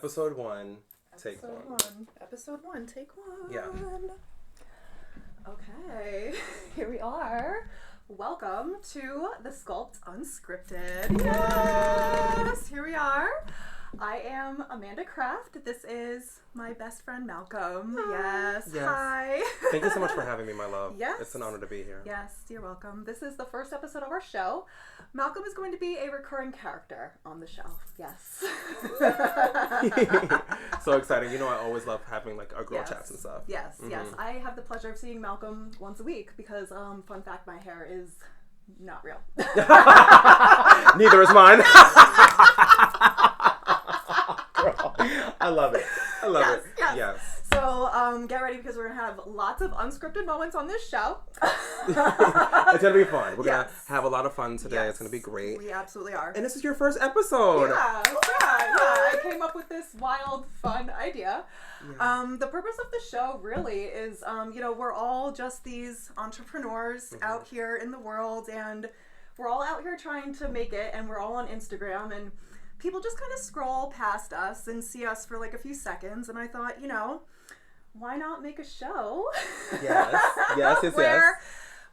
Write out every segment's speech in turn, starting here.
Episode1, take one. Episode1, take one. Yeah. Okay, here we are. Welcome to TheSculpt Unscripted. Yes, here we are. I am Amanda Kraft. This is my best friend Malcolm. Yes. Hi. Thank you so much for having me, my love. Yes. It's an honor to be here. Yes, you're welcome. This is the first episode of our show. Malcolm is going to be a recurring character on the show. Yes. So exciting. You know, I always love having like our girl Yes. chats and stuff. Yes, yes. I have the pleasure of seeing Malcolm once a week because, fun fact, my hair is not real. Neither is mine. Girl, I love it. I love it. Yes. So, get ready because we're going to have lots of unscripted moments on this show. It's going to be fun. We're going Yes. to have a lot of fun today. Yes. It's going to be great. We absolutely are. And this is your first episode. Yeah. I came up with this wild, fun idea. Yeah. The purpose of the show really is, we're all just these entrepreneurs out here in the world, and we're all out here trying to make it, and we're all on Instagram, and people just kind of scroll past us and see us for like a few seconds, and I thought, why not make a show? Yes.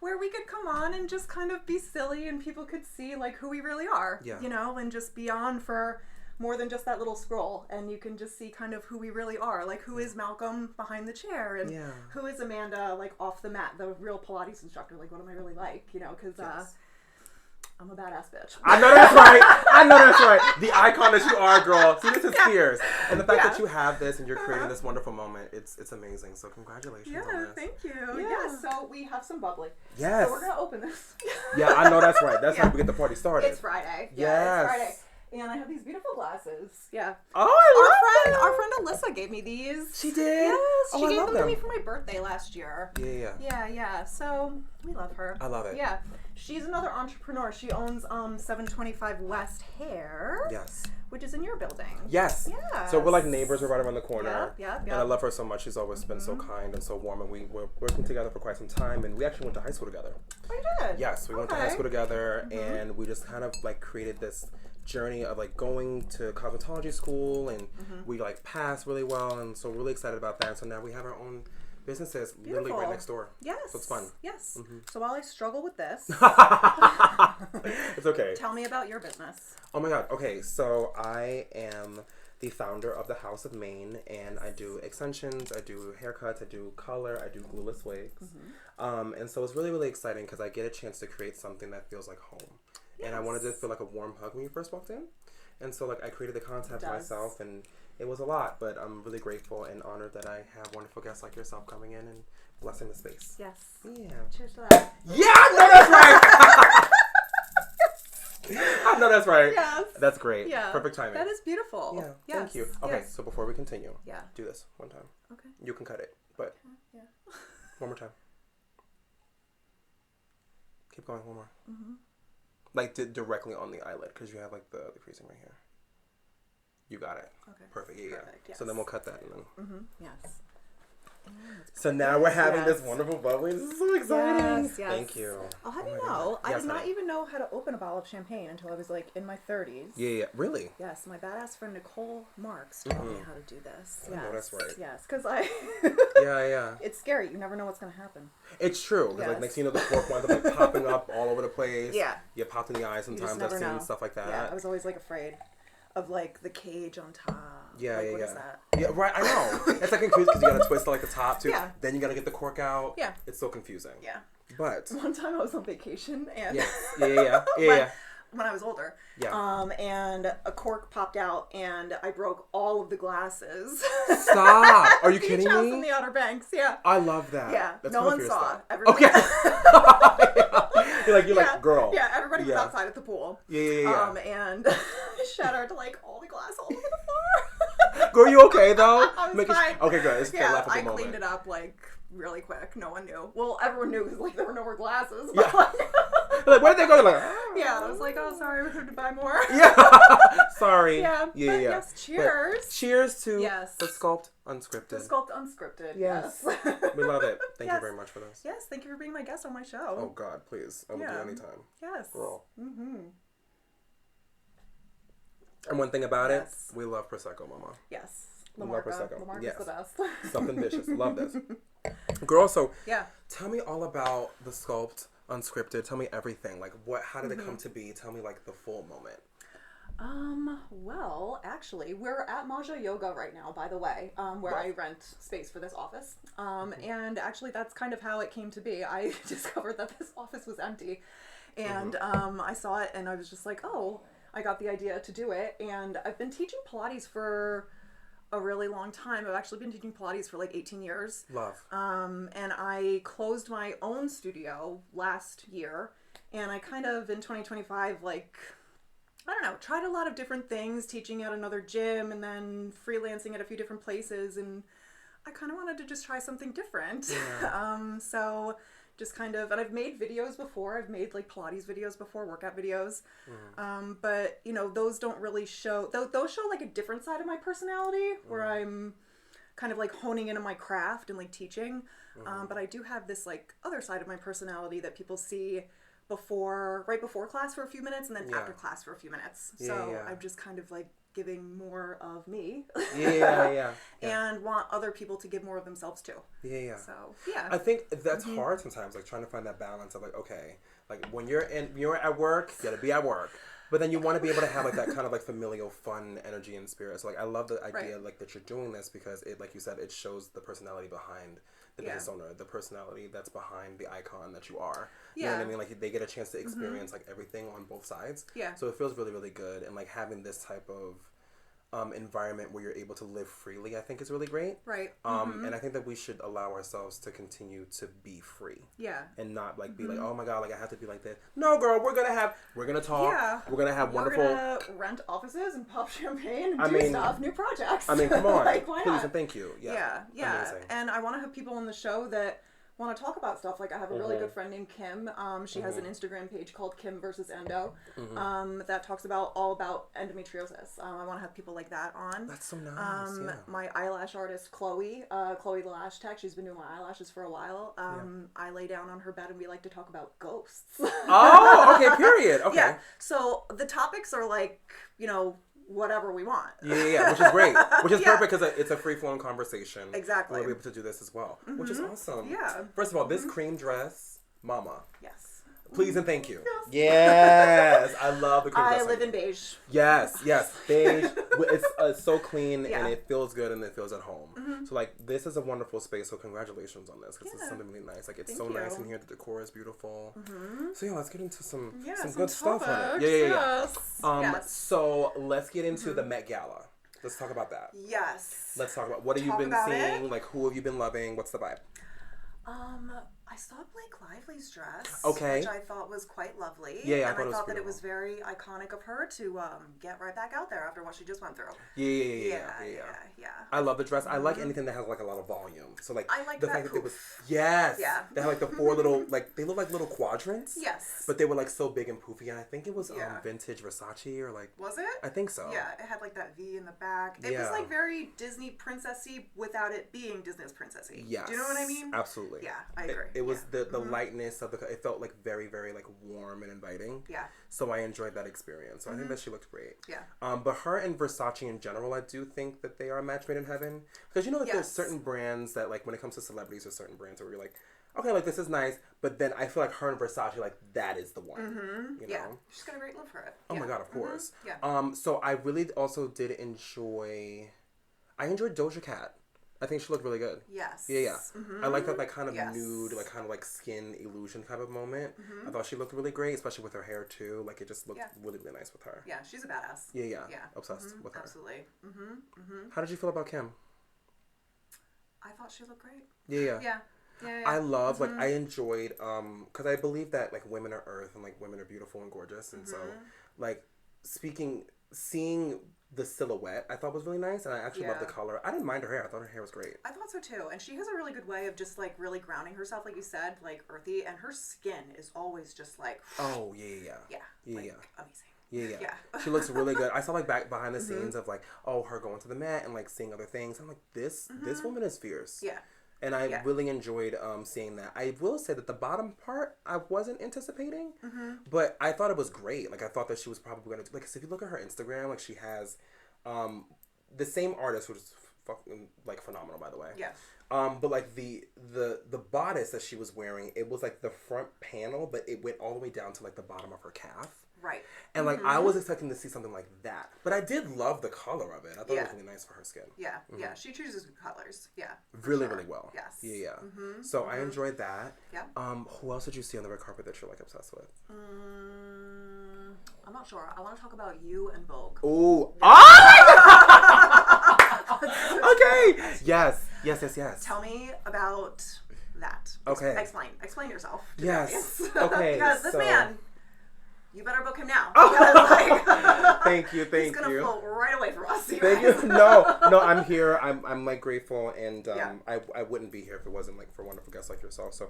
Where we could come on and just kind of be silly and people could see like who we really are, and just be on for more than just that little scroll, and you can just see kind of who we really are, like who is Malcolm behind the chair, and who is Amanda like off the mat, the real Pilates instructor, like what am I really like, because I'm a badass bitch. I know that's right. The icon that you are, girl. See, this is fierce. And the fact that you have this and you're creating this wonderful moment, it's amazing. So congratulations on this. Thank you. Yeah, so we have some bubbly. Yes. So we're going to open this. Yeah, I know that's right. That's how we get the party started. It's Friday. Yes. Yeah, it's Friday. And I have these beautiful glasses. Yeah. Oh, I love Our friend Alyssa gave me these. She did? Yes, she gave them to me them. for my birthday last year. Yeah. So we love her. I love it. Yeah. She's another entrepreneur. She owns 725 West Hair. Yes. Which is in your building. Yes. Yeah. So we're like neighbors. We're right around the corner. Yeah. And I love her so much. She's always been so kind and so warm. And we were working together for quite some time. And we actually went to high school together. Oh, you did? Yes. We went to high school together. And we just kind of like created this journey of like going to cosmetology school. And we like passed really well. And so we're really excited about that. So now we have our own businesses literally right next door. Yes. So it's fun. Yes. So while I struggle with this, it's okay. tell me about your business. Oh my God. Okay. So I am the founder of the Haus of Maine, and I do extensions, I do haircuts, I do color, I do glueless wigs. And so it's really, really exciting because I get a chance to create something that feels like home. Yes. And I wanted to feel like a warm hug when you first walked in. And so like I created the concept myself, and it was a lot, but I'm really grateful and honored that I have wonderful guests like yourself coming in and blessing the space. Yes. Yeah. Cheers to that. Yeah, no, that's right. I know that's right. Yes. That's great. Yeah. Perfect timing. That is beautiful. Yeah. Yes. Thank you. Okay, so before we continue, do this one time. Okay. You can cut it, but one more time. Keep going. One more. Like directly on the eyelid because you have like the creasing right here. You got it. Okay. Perfect. Yeah. Yes. So then we'll cut that and then. Yes. So now we're having this wonderful bubbly. This is so exciting. Yes. Thank you. I'll have Oh you my know, God. I Yes, did not honey. even know how to open a bottle of champagne until I was like in my 30s. Yeah. Really? Yes, my badass friend Nicole Marks taught me how to do this. I know that's right. Yes, because I. Yeah. It's scary. You never know what's gonna happen. It's true. Because like next thing you know, the cork winds up like popping up all over the place. Yeah. You popped in the eye sometimes. I've seen stuff like that. Yeah, I was always like afraid of like the cage on top. Yeah, like, yeah, what yeah. is that? Yeah, right. I know. It's like confusing because you gotta twist like the top too. Yeah. Then you gotta get the cork out. Yeah. It's so confusing. Yeah. But one time I was on vacation and yeah. When I was older. Yeah. And a cork popped out and I broke all of the glasses. Stop! Are you kidding Beach house me? in the Outer Banks. Yeah. I love that. Yeah. That's no one fierce, saw. though. Everybody. Okay. You're like, girl. Yeah. Everybody was outside at the pool. Yeah. And I shattered like all the glass all over the floor. Girl, you okay though? I was fine. Okay, good. It's a laughable I moment. cleaned it up like really quick. No one knew. Well, everyone knew because like there were no more glasses. Yeah. But, like, where did they go? They're like, oh. Yeah, I was like, oh, sorry, we have to buy more. Yeah. Sorry. Yeah. Yeah. Yes, cheers. But cheers to Yes. TheSculpt Unscripted. TheSculpt Unscripted. Yes. We love it. Thank you very much for this. Yes, thank you for being my guest on my show. Oh God, please. I will do anytime. Yes. Girl. And one thing about it, we love Prosecco, Mama. Yes. We love Prosecco. Lamarca's the best. Something vicious. Love this. Girl, so yeah. Tell me all about TheSculpt, Unscripted. Tell me everything. Like, how did it come to be? Tell me, like, the full moment. Well, actually, we're at Maja Yoga right now, by the way, where I rent space for this office. And actually, that's kind of how it came to be. I discovered that this office was empty. And I saw it, and I was just like, oh, I got the idea to do it. And I've been teaching Pilates for a really long time. I've actually been teaching Pilates for like 18 years. Love. And I closed my own studio last year. And I kind of, in 2025, like... I don't know, tried a lot of different things, teaching at another gym and then freelancing at a few different places, and I kind of wanted to just try something different. Yeah. So just kind of, and I've made videos before. I've made like Pilates videos before, workout videos. But, you know, those don't really show, those show like a different side of my personality where I'm kind of like honing in on my craft and like teaching. But I do have this like other side of my personality that people see right before class for a few minutes and then after class for a few minutes. So I'm just kind of like giving more of me. And want other people to give more of themselves too. So I think that's hard sometimes, like trying to find that balance of like, okay, like when you're at work, you gotta be at work. But then you want to be able to have like that kind of like familial fun energy and spirit. So like I love the idea like that you're doing this because it, like you said, it shows the personality behind the business owner, the personality that's behind the icon that you are. You know what I mean? Like they get a chance to experience like everything on both sides. So it feels really, really good. And like having this type of environment where you're able to live freely, I think is really great. And I think that we should allow ourselves to continue to be free. And not like be like, oh my God, like I have to be like this. No, girl, we're gonna talk. We're gonna have wonderful. We're gonna rent offices and pop champagne and do stuff, new projects. I mean, come on, like, why please not? and thank you. Amazing. And I want to have people on the show that want to talk about stuff. Like I have a really good friend named Kim. She has an Instagram page called Kim versus Endo that talks all about endometriosis. I want to have people like that on. That's so nice. My eyelash artist Chloe the Lash Tech, she's been doing my eyelashes for a while. I lay down on her bed and we like to talk about ghosts. Oh, okay, period. Okay. So the topics are like, you know, whatever we want. Which is great. Which is perfect because it's a free-flowing conversation. Exactly. We'll be able to do this as well, which is awesome. Yeah. First of all, this cream dress, Mama. Yes. Please and thank you. Yes. I love the cream dress. I live in beige. Yes. Beige. It's so clean and it feels good and it feels at home. So like this is a wonderful space. So congratulations on this because it's something really nice. Like it's nice in here. The decor is beautiful. So let's get into some good stuff on it. So let's get into the Met Gala. Let's talk about that. Yes. Let's talk about what have you been seeing? Like who have you been loving? What's the vibe? I saw Blake Lively's dress, okay, which I thought was quite lovely. Yeah, and I thought that it was very iconic of her to get right back out there after what she just went through. Yeah. I love the dress. I like anything that has like a lot of volume. So like I like the that fact that it was they had like the four little like they look like little quadrants. Yes. But they were like so big and poofy, and I think it was vintage Versace or like. Was it? I think so. Yeah, it had like that V in the back. It was like very Disney princessy without it being Disney princessy. Yes. Do you know what I mean? Absolutely. Yeah, I agree. It was the lightness of it felt like very, very like warm and inviting. Yeah. So I enjoyed that experience. So I think that she looked great. Yeah. But her and Versace in general, I do think that they are a match made in heaven. Because you know that there's certain brands that like when it comes to celebrities, there's certain brands where you're like, okay, like this is nice, but then I feel like her and Versace, like that is the one. You know? She's got a great love for it. Oh my God, of course. Yeah. So I really also did enjoy. I enjoyed Doja Cat. I think she looked really good. Yes. Yeah. I like that kind of nude, like kind of like skin illusion kind of moment. I thought she looked really great, especially with her hair too. Like it just looked really, really nice with her. Yeah, she's a badass. Yeah. Obsessed with her. Absolutely. How did you feel about Kim? I thought she looked great. Yeah. I love, like, I enjoyed, because I believe that, like, women are earth and, like, women are beautiful and gorgeous. And so, like, seeing the silhouette I thought was really nice, and I actually love the color. I didn't mind her hair. I thought her hair was great. I thought so too, and she has a really good way of just like really grounding herself, like you said, like earthy, and her skin is always just like amazing. Yeah. She looks really good. I saw like back behind the scenes of like her going to the Met and like seeing other things. I'm like this woman is fierce. Yeah. And I really enjoyed seeing that. I will say that the bottom part I wasn't anticipating, but I thought it was great. Like I thought that she was probably going to like. Cause if you look at her Instagram, like she has the same artist, which is fucking like phenomenal, by the way. Yeah. But like the bodice that she was wearing, it was like the front panel, but it went all the way down to like the bottom of her calf. Right. And like I was expecting to see something like that, but I did love the color of it. I thought it was really nice for her skin. Yeah, yeah. She chooses good colors. Yeah. Really, really well. Yes. Yeah. So I enjoyed that. Yeah. Who else did you see on the red carpet that you're like obsessed with? I'm not sure. I want to talk about you and Vogue. Ooh. Okay. Yes. Tell me about that. Okay. Explain yourself. Yes. Okay. Because this man, you better book him now. Thank you. He's gonna float right away from us. Thank you. No, I'm here. I'm like grateful, and I wouldn't be here if it wasn't like for wonderful guests like yourself. So,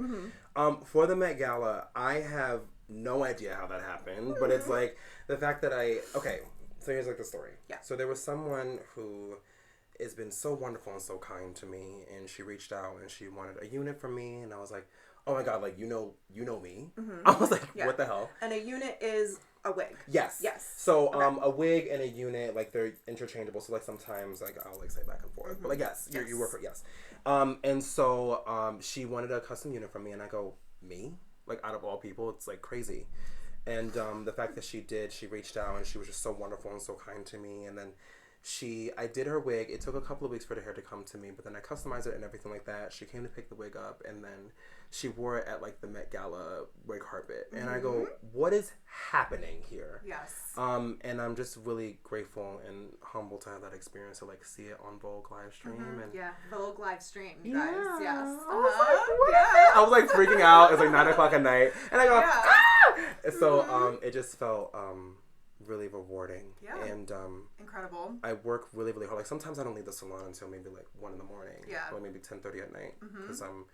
for the Met Gala, I have no idea how that happened, but it's like the fact that so here's like the story. Yeah. So there was someone who has been so wonderful and so kind to me, and she reached out and she wanted a unit from me, and I was like, oh my God, like you know me. I was like, what the hell? And a unit is a wig. Yes. So a wig and a unit, like they're interchangeable. So like sometimes like I'll like say back and forth, but like you work for and so she wanted a custom unit from me, and I go, me? Like out of all people, it's like crazy. And the fact that she reached out and she was just so wonderful and so kind to me, and then I did her wig. It took a couple of weeks for the hair to come to me, but then I customized it and everything like that. She came to pick the wig up, and then she wore it at like the Met Gala red carpet. And I go, what is happening here? Yes. And I'm just really grateful and humble to have that experience to like see it on Vogue live stream. And Vogue live stream, you guys. Yes. I was like freaking out. It's like 9:00 at night, and I go, ah! So it just felt really rewarding. Yeah. And incredible. I work really, really hard. Like sometimes I don't leave the salon until maybe like 1 a.m. Yeah. Or maybe 10:30 at night, because I'm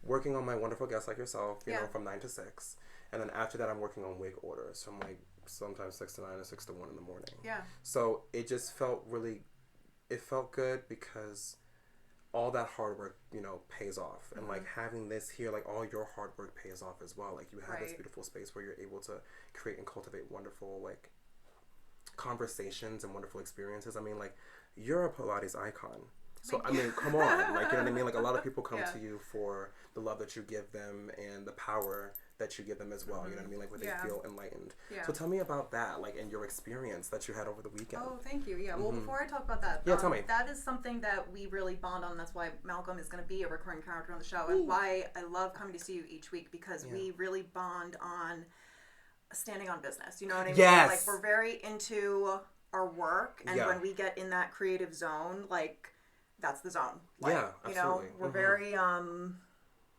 working on my wonderful guests like yourself, you know, from 9 to 6, and then after that I'm working on wig orders from like sometimes 6 to 9 or 6 to 1 in the morning. Yeah. So it just felt it felt good because all that hard work, you know, pays off, and like having this here, like all your hard work pays off as well. Like you have this beautiful space where you're able to create and cultivate wonderful like conversations and wonderful experiences. I mean, like you're a Pilates icon. So, I mean, come on. Like, you know what I mean? Like, a lot of people come to you for the love that you give them and the power that you give them as well. You know what I mean? Like, where they feel enlightened. Yeah. So, tell me about that, like, and your experience that you had over the weekend. Oh, thank you. Yeah. Well, before I talk about that, tell me. That is something that we really bond on. That's why Malcolm is going to be a recurring character on the show, and why I love coming to see you each week, because we really bond on standing on business. You know what I mean? Yes. Like, we're very into our work, and when we get in that creative zone, like, that's the zone. Like, absolutely. You know, we're very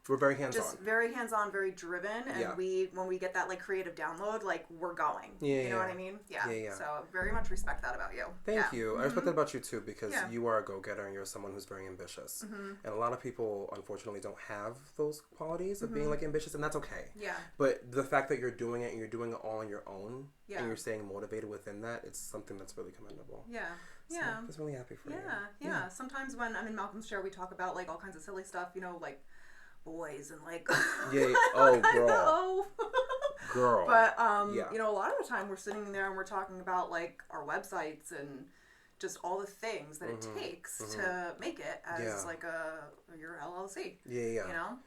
we're very hands-on. Just very hands-on, very driven, and when we get that like creative download, like we're going. You know what I mean? Yeah. So very much respect that about you. Thank you. I respect that about you too, because you are a go-getter and you're someone who's very ambitious. And a lot of people unfortunately don't have those qualities of being like ambitious, and that's okay. Yeah. But the fact that you're doing it and you're doing it all on your own, and you're staying motivated within that, it's something that's really commendable. Yeah. So I'm just really happy for you. Yeah. Sometimes when I'm in Malcolm's chair, we talk about like all kinds of silly stuff, you know, like boys and like oh girl. But you know, a lot of the time we're sitting there and we're talking about like our websites and just all the things that it takes to make it as like your LLC. You know?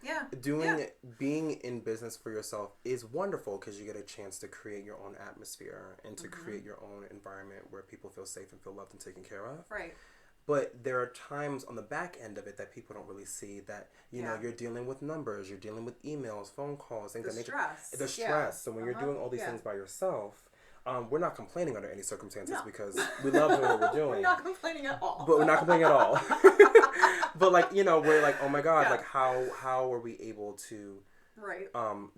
Being in business for yourself is wonderful, because you get a chance to create your own atmosphere and to create your own environment where people feel safe and feel loved and taken care of. Right. But there are times on the back end of it that people don't really see, that, you know, you're dealing with numbers, you're dealing with emails, phone calls, things that the stress. So when you're doing all these things by yourself, we're not complaining under any circumstances, because we love doing what we're doing. We're not complaining at all. But we're not complaining at all. But like, you know, we're like, oh my God, like how are we able to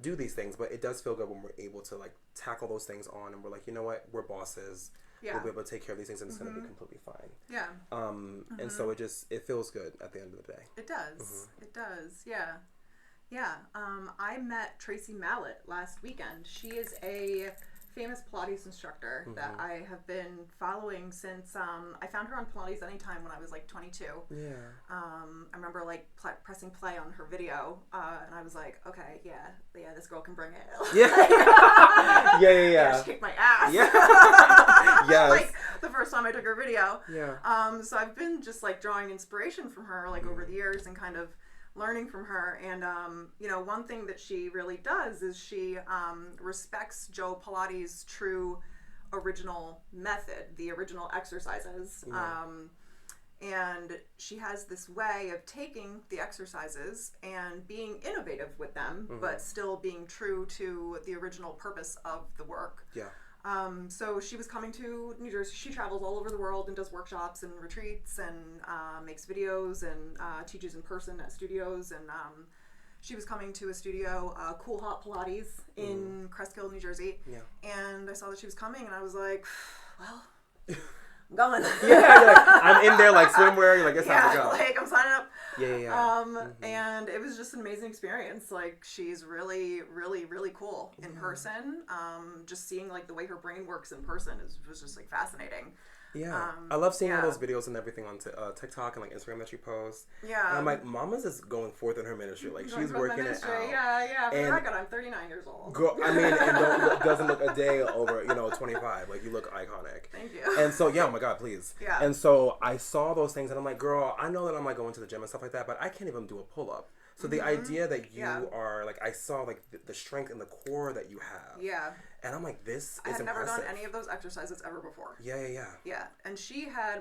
do these things? But it does feel good when we're able to like tackle those things on, and we're like, you know what, we're bosses. We'll be able to take care of these things, and it's going to be completely fine. Yeah. And so it feels good at the end of the day. It does. It does. Yeah. Yeah. I met Tracy Mallett last weekend. She is a famous Pilates instructor that I have been following since I found her on Pilates Anytime when I was like 22. Yeah. I remember like pressing play on her video, and I was like, okay, yeah, this girl can bring it. Yeah. Yeah. She kicked my ass. Yeah. Yes. Like the first time I took her video. Yeah. So I've been just like drawing inspiration from her like over the years and kind of learning from her. And you know, one thing that she really does is she respects Joe Pilates' true original method, the original exercises. And she has this way of taking the exercises and being innovative with them, but still being true to the original purpose of the work. Yeah. So she was coming to New Jersey. She travels all over the world and does workshops and retreats and makes videos and teaches in person at studios. And she was coming to a studio, Cool Hot Pilates in Crest Hill, New Jersey. Yeah. And I saw that she was coming, and I was like, well, I'm going. I'm in there like swimwear. You're like, it's time to go. Like I'm signing up. Yeah. And it was just an amazing experience. Like she's really, really, really cool in person. Just seeing like the way her brain works in person was just like fascinating. Yeah, I love seeing all those videos and everything on TikTok and like Instagram that she posts. Yeah, and I'm like, Mama's just going forth in her ministry. Like she's working it out. Yeah. For the record, I'm 39 years old. Girl, I mean, and doesn't look a day over 25. Like you look iconic. Thank you. And so oh my God, please. Yeah. And so I saw those things and I'm like, girl, I know that I'm like going to the gym and stuff like that, but I can't even do a pull up. So the idea that you are like, I saw like the strength in the core that you have. Yeah. And I'm like, this is impressive. I had never done any of those exercises ever before. Yeah. Yeah. And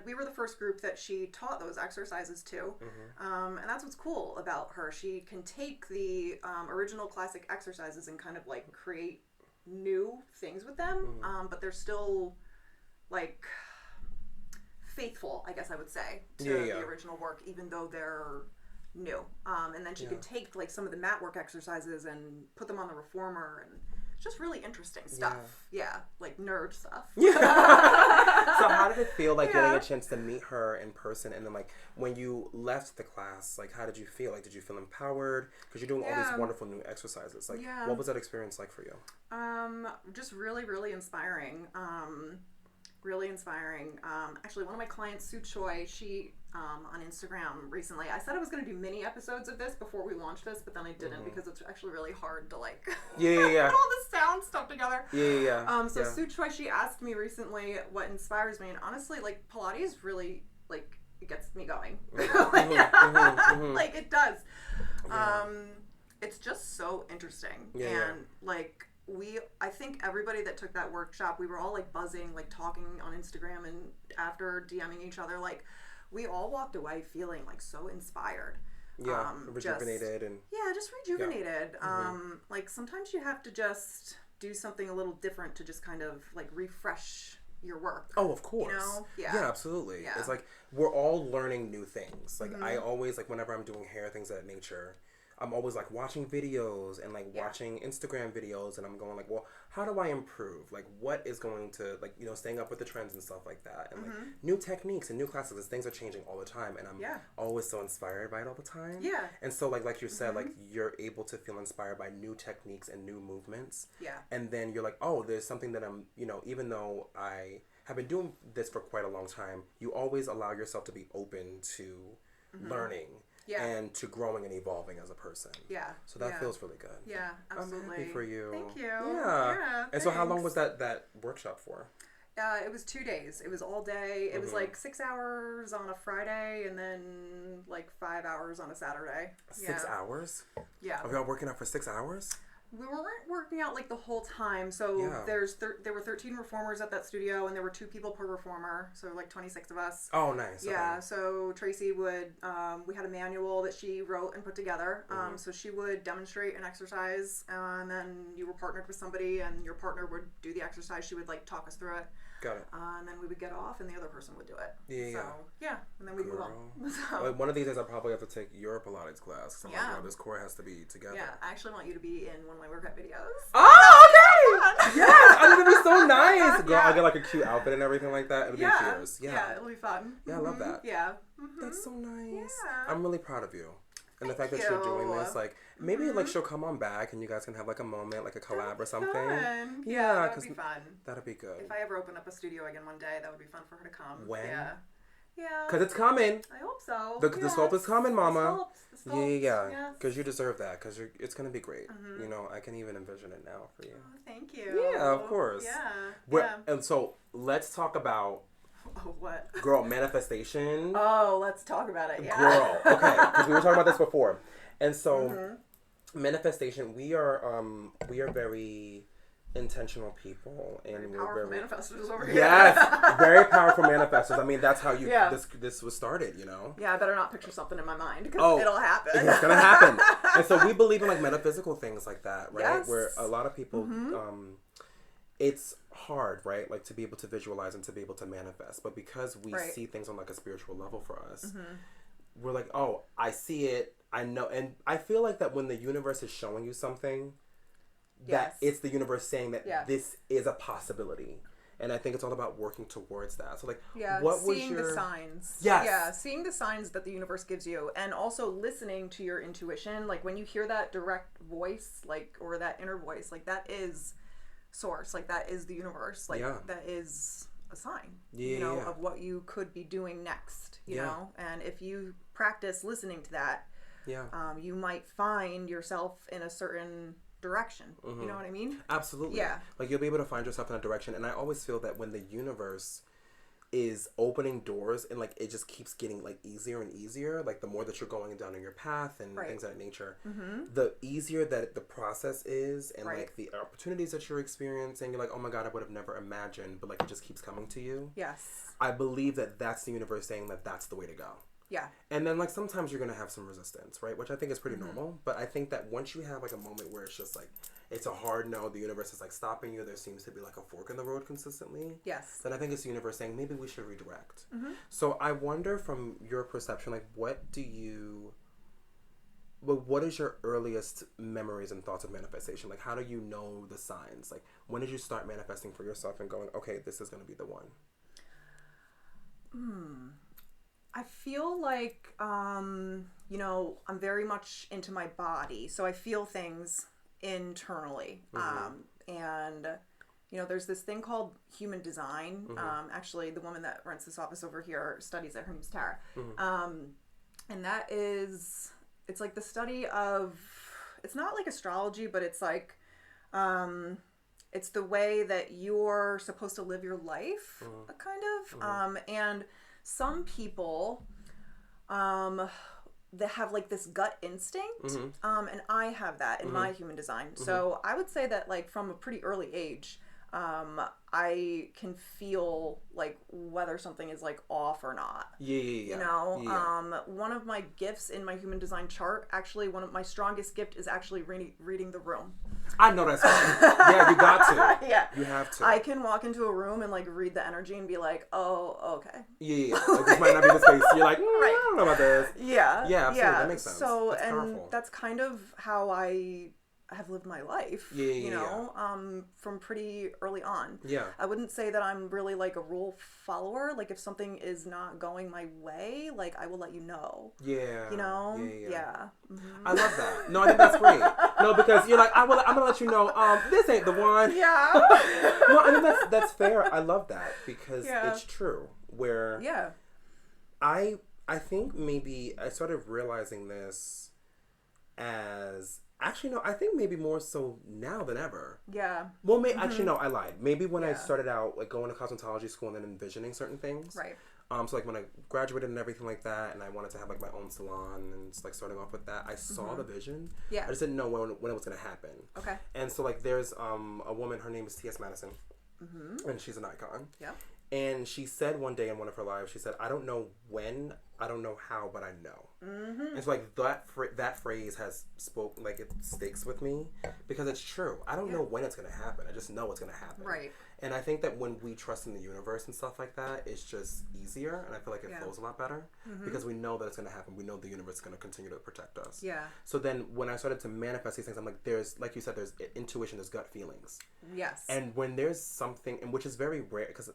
we were the first group that she taught those exercises to. And that's what's cool about her. She can take the original classic exercises and kind of like create new things with them. But they're still like faithful, I guess I would say, to the original work, even though they're new. And then she could take like some of the mat work exercises and put them on the reformer, and it's just really interesting stuff. Yeah, like nerd stuff. So how did it feel like getting a chance to meet her in person, and then like when you left the class, like how did you feel? Like did you feel empowered because you're doing all these wonderful new exercises? Like what was that experience like for you? Just really, really inspiring. Really inspiring. Actually, one of my clients, Sue Choi, she on Instagram recently, I said I was going to do mini episodes of this before we launched this, but then I didn't because it's actually really hard to like put all the sound stuff together. Sue Choi, she asked me recently what inspires me, and honestly, like Pilates really like it gets me going. Like it does. It's just so interesting and like. I think everybody that took that workshop, we were all like buzzing, like talking on Instagram and after DMing each other, like we all walked away feeling like so inspired. Rejuvenated just rejuvenated. Like sometimes you have to just do something a little different to just kind of like refresh your work. Oh, of course. You know? Yeah, absolutely. Yeah. It's like we're all learning new things. Like I always like whenever I'm doing hair, things of that nature, I'm always like watching videos and like watching Instagram videos, and I'm going like, well, how do I improve? Like what is going to like, staying up with the trends and stuff like that, and like new techniques and new classes, as things are changing all the time, and I'm always so inspired by it all the time. Yeah. And so like you said, like you're able to feel inspired by new techniques and new movements. Yeah. And then you're like, oh, there's something that I'm, even though I have been doing this for quite a long time, you always allow yourself to be open to learning. Yeah. And to growing and evolving as a person. Yeah. So that feels really good. Yeah, absolutely. I'm happy for you. Thank you. Yeah. And so how long was that workshop for? It was 2 days. It was all day. It was like 6 hours on a Friday and then like 5 hours on a Saturday. 6 hours? Yeah. Are y'all working out for 6 hours? We weren't working out like the whole time. So there were 13 reformers at that studio, and there were 2 people per reformer. So like 26 of us. Oh, nice. Yeah. Okay. So Tracy would, we had a manual that she wrote and put together. So she would demonstrate an exercise, and then you were partnered with somebody, and your partner would do the exercise. She would like talk us through it. Got it. And then we would get off, and the other person would do it. Yeah. And then we'd move on. So. Well, one of these days, I probably have to take your Pilates class. So like, this core has to be together. Yeah, I actually want you to be in one of my workout videos. Oh, okay! Yes! I think it'd be so nice! Girl, I'll get like a cute outfit and everything like that. It'll be fierce. Yeah, it'll be fun. Yeah, I love that. Yeah. That's so nice. Yeah. I'm really proud of you. And the fact that you're doing this, like, maybe, like, she'll come on back and you guys can have, like, a moment, like, a collab or something. Fun. Yeah, that would be fun. That'd be good. If I ever open up a studio again one day, that would be fun for her to come. When? Yeah. Because it's coming. I hope so. The sculpt is coming, Mama. The sculpt. Yeah. Because you deserve that. Because it's going to be great. Mm-hmm. You know, I can even envision it now for you. Oh, thank you. Yeah, of course. Yeah. And so, let's talk about... Oh, what? Girl, manifestation. Oh, let's talk about it. Yeah. Girl, okay. Because we were talking about this before. And so, manifestation, we are very... intentional people, and very powerful manifestors over here. Yes, very powerful manifestors. I mean, that's how this was started, you know. Yeah, I better not picture something in my mind because it'll happen. It's gonna happen. And so we believe in like metaphysical things like that, right? Yes. Where a lot of people, it's hard, right? Like to be able to visualize and to be able to manifest, but because we see things on like a spiritual level for us, we're like, oh, I see it, I know, and I feel like that when the universe is showing you something. That it's the universe saying that this is a possibility. And I think it's all about working towards that. So, like, what was seeing the signs. Yes. Yeah, seeing the signs that the universe gives you. And also listening to your intuition. Like, when you hear that direct voice, like, or that inner voice, like, that is source. Like, that is the universe. Like, that is a sign, you know, of what you could be doing next, you know? And if you practice listening to that, you might find yourself in a certain... direction. You know what I mean? Absolutely. Yeah. Like you'll be able to find yourself in a direction. And I always feel that when the universe is opening doors and like it just keeps getting like easier and easier, like the more that you're going down in your path and things of that nature, the easier that the process is and like the opportunities that you're experiencing, you're like, oh my God, I would have never imagined, but like it just keeps coming to you. Yes. I believe that that's the universe saying that that's the way to go. Yeah. And then, like, sometimes you're going to have some resistance, right? Which I think is pretty normal. But I think that once you have, like, a moment where it's just, like, it's a hard no, the universe is, like, stopping you, there seems to be, like, a fork in the road consistently. Yes. Then I think it's the universe saying, maybe we should redirect. So I wonder from your perception, like, what is your earliest memories and thoughts of manifestation? Like, how do you know the signs? Like, when did you start manifesting for yourself and going, okay, this is going to be the one? I feel like, you know, I'm very much into my body. So I feel things internally. And, you know, there's this thing called human design. Actually, the woman that runs this office over here studies it. Her name's Tara. And that is, it's like the study of, it's not like astrology, but it's like, it's the way that you're supposed to live your life, kind of. And some people, that have like this gut instinct, and I have that in my human design. So I would say that like from a pretty early age, I can feel like whether something is like off or not. You know, one of my gifts in my human design chart, actually one of my strongest gift is actually reading the room. I know that's right. Yeah, you got to. You have to. I can walk into a room and like read the energy and be like, oh, okay. Like, this might not be the space. You're like, I don't know about this. Yeah, absolutely. That makes sense. So, that's and powerful. that's kind of how I have lived my life, you know, from pretty early on. I wouldn't say that I'm really like a rule follower. Like if something is not going my way, like I will let you know. You know? I love that. No, I think that's great. No, because you're like, I'm gonna let you know, this ain't the one. No, I mean that's fair. I love that because it's true. Where I think maybe I started realizing this as actually, no, I think maybe more so now than ever. Well, actually, no, I lied. Maybe when I started out, like, going to cosmetology school and then envisioning certain things. So, like, when I graduated and everything like that, and I wanted to have, like, my own salon and, like, starting off with that, I saw the vision. I just didn't know when it was going to happen. And so, like, there's a woman, her name is T.S. Madison, and she's an icon. And she said one day in one of her lives, she said, I don't know when, I don't know how, but I know. And so, like, that phrase has like, it sticks with me because it's true. I don't know when it's going to happen. I just know it's going to happen. And I think that when we trust in the universe and stuff like that, it's just easier. And I feel like it flows a lot better because we know that it's going to happen. We know the universe is going to continue to protect us. So then when I started to manifest these things, I'm like, there's, like you said, there's intuition, there's gut feelings. And when there's something, and which is very rare, because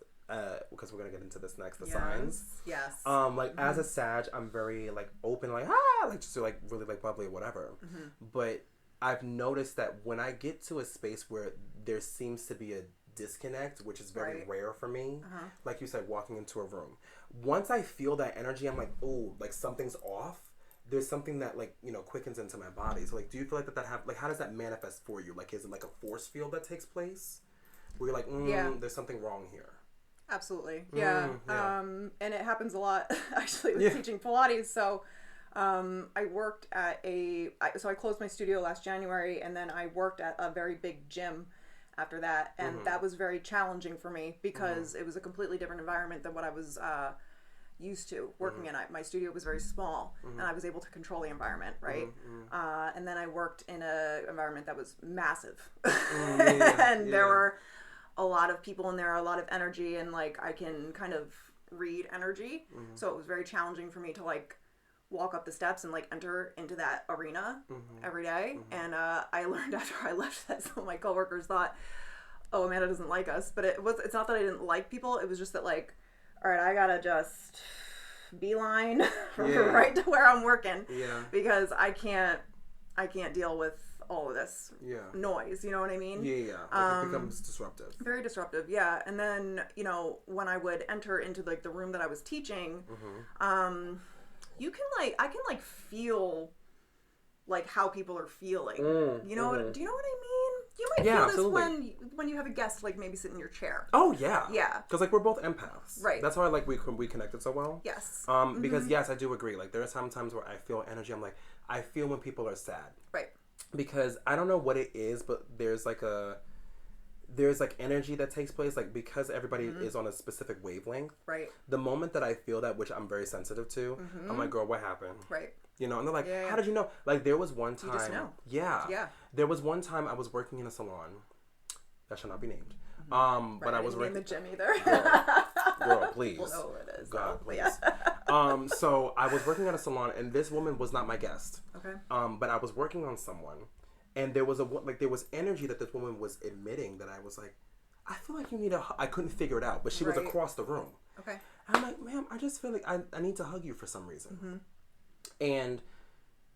because we're gonna get into this next, the yes. signs. Yes. Like as a Sag, I'm very like open, like like just like really like bubbly, whatever. But I've noticed that when I get to a space where there seems to be a disconnect, which is very rare for me, like you said, walking into a room. Once I feel that energy, I'm like, oh, like something's off. There's something that like, you know, quickens into my body. So like, do you feel like that have like, how does that manifest for you? Like, is it like a force field that takes place where you're like, there's something wrong here? Absolutely. Yeah. And it happens a lot actually with teaching Pilates. So I worked at so I closed my studio last January, and then I worked at a very big gym after that. And that was very challenging for me because it was a completely different environment than what I was used to working in. My studio was very small, and I was able to control the environment, right? And then I worked in an environment that was massive. And there were a lot of people in there, a lot of energy, and like I can kind of read energy. So it was very challenging for me to like walk up the steps and like enter into that arena every day. And I learned after I left that some of my coworkers thought, oh, Amanda doesn't like us. But it's not that I didn't like people. It was just that like, all right, I gotta just beeline right to where I'm working because I can't deal with all of this noise, you know what I mean? Like it becomes disruptive. Very disruptive, yeah. And then, you know, when I would enter into like the room that I was teaching, I can like feel like how people are feeling. You know what, do you know what I mean? You might feel absolutely. This when you have a guest like maybe sit in your chair. Oh yeah. Yeah. Because like we're both empaths. Right. That's why like we connected so well. Yes. Because yes, I do agree. Like there are sometimes where I feel energy. I'm like, I feel when people are sad. Right. Because I don't know what it is, but there's like energy that takes place, like because everybody is on a specific wavelength. Right. The moment that I feel that, which I'm very sensitive to, I'm like, girl, what happened? Right. You know, and they're like, how did you know? Like there was one time. You just know. Yeah. Yeah. There was one time I was working in a salon that shall not be named. But I was working in the gym either. Girl, please. Well, no, it is. God, please. So I was working at a salon, and this woman was not my guest. Okay. But I was working on someone, and there was energy that this woman was emitting that I was like, I feel like you need I couldn't figure it out, but she was across the room. Okay. And I'm like, ma'am, I just feel like I need to hug you for some reason. And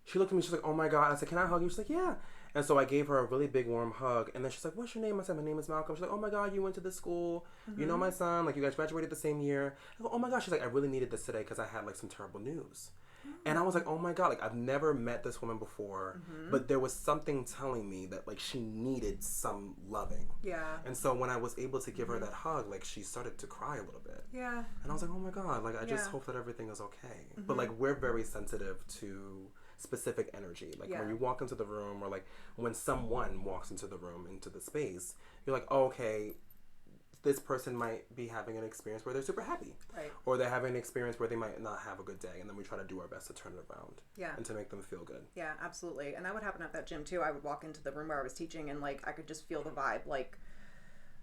she looked at me, she's like, oh my God. I said, can I hug you? She's like, yeah. And so I gave her a really big warm hug. And then she's like, what's your name? I said, my name is Malcolm. She's like, oh my God, you went to this school. You know my son. Like, you guys graduated the same year. I go, oh my gosh. She's like, I really needed this today because I had like some terrible news. And I was like, oh my God, like I've never met this woman before, but there was something telling me that like she needed some loving. Yeah. And so when I was able to give her that hug, like she started to cry a little bit. Yeah. And I was like, oh my God, like I just hope that everything is okay. But like we're very sensitive to specific energy. Like when you walk into the room, or like when someone walks into the room, into the space, you're like, oh, okay, this person might be having an experience where they're super happy. Right. Or they're having an experience where they might not have a good day. And then we try to do our best to turn it around. Yeah. And to make them feel good. Yeah, absolutely. And that would happen at that gym too. I would walk into the room where I was teaching, and like I could just feel the vibe, like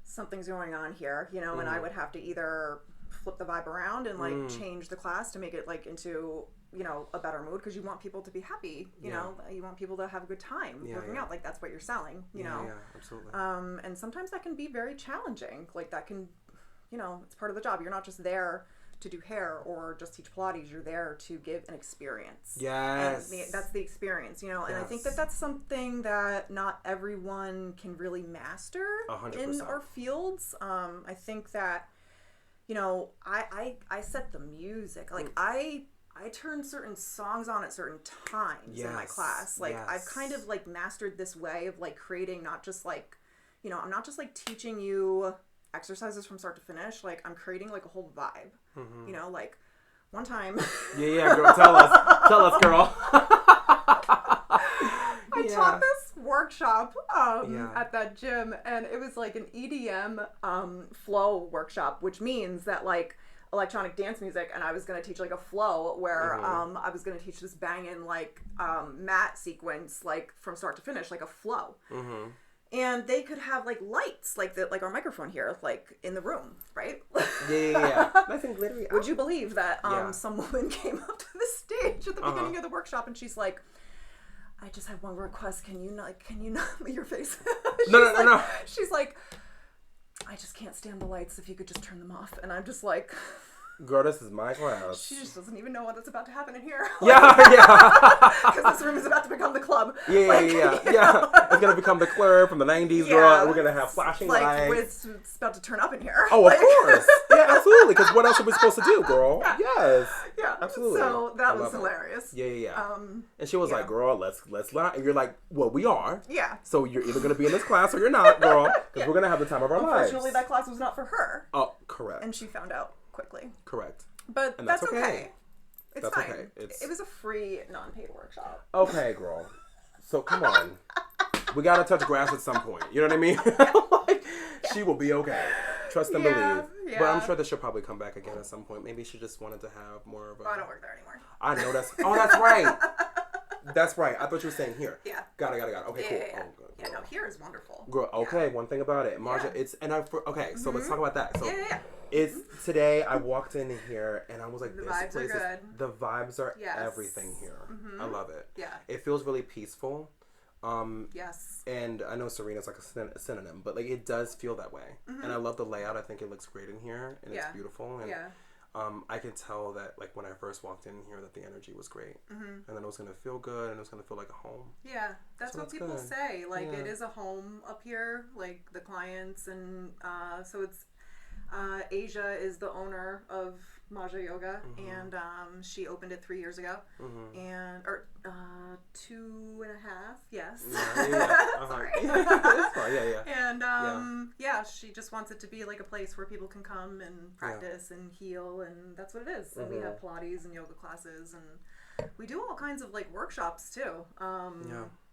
something's going on here, you know, and I would have to either flip the vibe around and like change the class to make it like into, you know, a better mood, because you want people to be happy, you know, you want people to have a good time working out. Like that's what you're selling, you know. Yeah, absolutely. And sometimes that can be very challenging. Like that can, you know, it's part of the job. You're not just there to do hair or just teach Pilates. You're there to give an experience. Yes. And that's the experience, you know. And I think that that's something that not everyone can really master 100%. In our fields. I think that, you know, I set the music. Like I turn certain songs on at certain times in my class. Like I've kind of like mastered this way of like creating, not just like, you know, I'm not just like teaching you exercises from start to finish. Like I'm creating like a whole vibe, you know, like one time. Yeah, girl, tell us, girl. I taught this workshop at that gym, and it was like an EDM flow workshop, which means that like electronic dance music, and I was going to teach like a flow where I was going to teach this banging like mat sequence like from start to finish, like a flow. And they could have like lights like our microphone here, like in the room, right? Yeah. Nice and glittery. Would you believe that some woman came up to the stage at the beginning of the workshop, and she's like, I just have one request. Can you not your face? No. She's like, I just can't stand the lights. If you could just turn them off. And I'm just like... Girl, this is my class. She just doesn't even know what's about to happen in here. Yeah. Because this room is about to become the club. Yeah. It's going to become the club from the 90s, girl. And we're going to have flashing lights. It's about to turn up in here. Oh, of course. Yeah, absolutely. Because what else are we supposed to do, girl? Yeah. Yes. Yeah. Absolutely. So that was hilarious. Yeah. And she was like, girl, let's not. And you're like, well, we are. Yeah. So you're either going to be in this class or you're not, girl. Because we're going to have the time of our lives. Unfortunately, that class was not for her. Oh, correct. And she found out quickly. Correct. But that's okay. It's that's fine. Okay. It was a free, non-paid workshop. Okay, girl. So come on. We gotta touch grass at some point. You know what I mean? She will be okay. Trust and believe. Yeah. But I'm sure that she'll probably come back again at some point. Maybe she just wanted to have more of a... I don't work there anymore. I know that's... Oh, that's right. That's right. I thought you were saying here. Yeah. Got it. Okay, cool. Yeah. Oh, good. Yeah, no, here is wonderful. Girl, okay, one thing about it. Marja, it's... And okay, so let's talk about that. So Yeah. It's today. I walked in here and I was like, the "This vibes place are good. the vibes are everything here. I love it. Yeah, it feels really peaceful. Yes. And I know Serena's like a synonym, but like it does feel that way. And I love the layout. I think it looks great in here, and it's beautiful. And I can tell that like when I first walked in here that the energy was great, and then it was gonna feel good, and it was gonna feel like a home. Yeah, that's what people say. Like it is a home up here. Like the clients, and so it's. Asia is the owner of Maja Yoga, and she opened it 3 years ago, and or 2.5. Yes. Sorry. That's fine. Yeah. And she just wants it to be like a place where people can come and practice and heal, and that's what it is. And we have Pilates and yoga classes, and we do all kinds of like workshops too.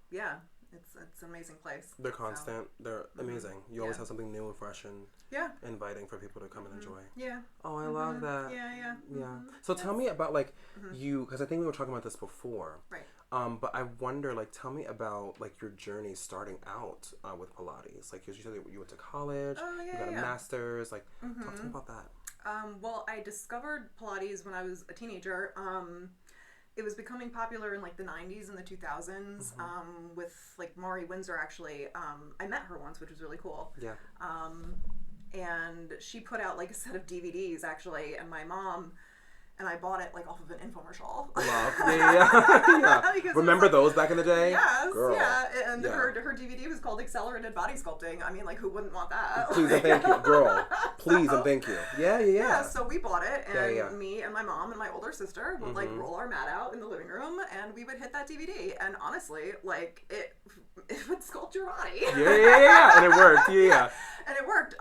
Yeah. It's an amazing place. They're constant. They're amazing. You always have something new and fresh and inviting for people to come and enjoy. Yeah. Oh, I love that. Yeah. So tell me about like you, because I think we were talking about this before. Right. But I wonder, like, tell me about like your journey starting out with Pilates. Like, you said you went to college. Oh, yeah. You got a master's. Like, talk to me about that. Well, I discovered Pilates when I was a teenager. It was becoming popular in like the 90s and the 2000s with like Maury Windsor actually. I met her once, which was really cool. Yeah. And she put out like a set of DVDs actually, and my mom and I bought it like off of an infomercial. Love. Yeah. Remember those back in the day? Yes. Girl. Yeah. And her DVD was called Accelerated Body Sculpting. I mean, like, who wouldn't want that? Please and thank you, girl. Please and thank you. Yeah. So we bought it, and me and my mom and my older sister would like roll our mat out in the living room, and we would hit that DVD. And honestly, like it would sculpt your body. Yeah. And it worked. Yeah. And it worked.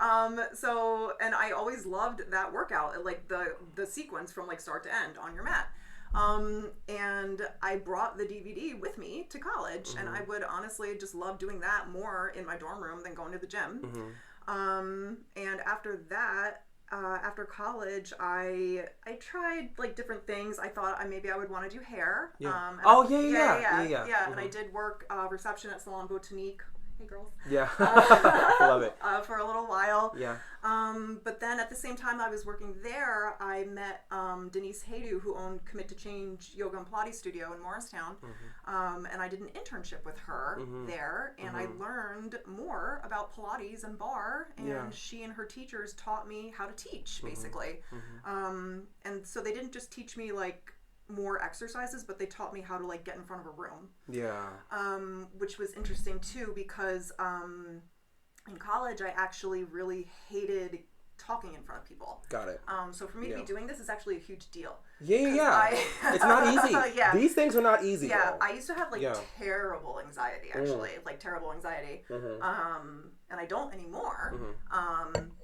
So, and I always loved that workout, like the sequence from like start to end on your mat. And I brought the DVD with me to college, and I would honestly just love doing that more in my dorm room than going to the gym. And after that, after college, I tried like different things. I thought maybe I would want to do hair. Yeah. And I did work reception at Salon Botanique. Hey girls. Yeah. Love it. For a little while. Yeah. But then at the same time I was working there, I met Denise Haydu, who owned Commit to Change Yoga and Pilates Studio in Morristown. And I did an internship with her there, and I learned more about Pilates and bar, and she and her teachers taught me how to teach, basically. And so they didn't just teach me like more exercises, but they taught me how to like get in front of a room. Yeah. Which was interesting too, because in college I actually really hated talking in front of people. Got it. So for me to be doing this is actually a huge deal. Yeah. It's not easy. These things are not easy. Yeah. Girl. I used to have like terrible anxiety, actually, like terrible anxiety. And I don't anymore.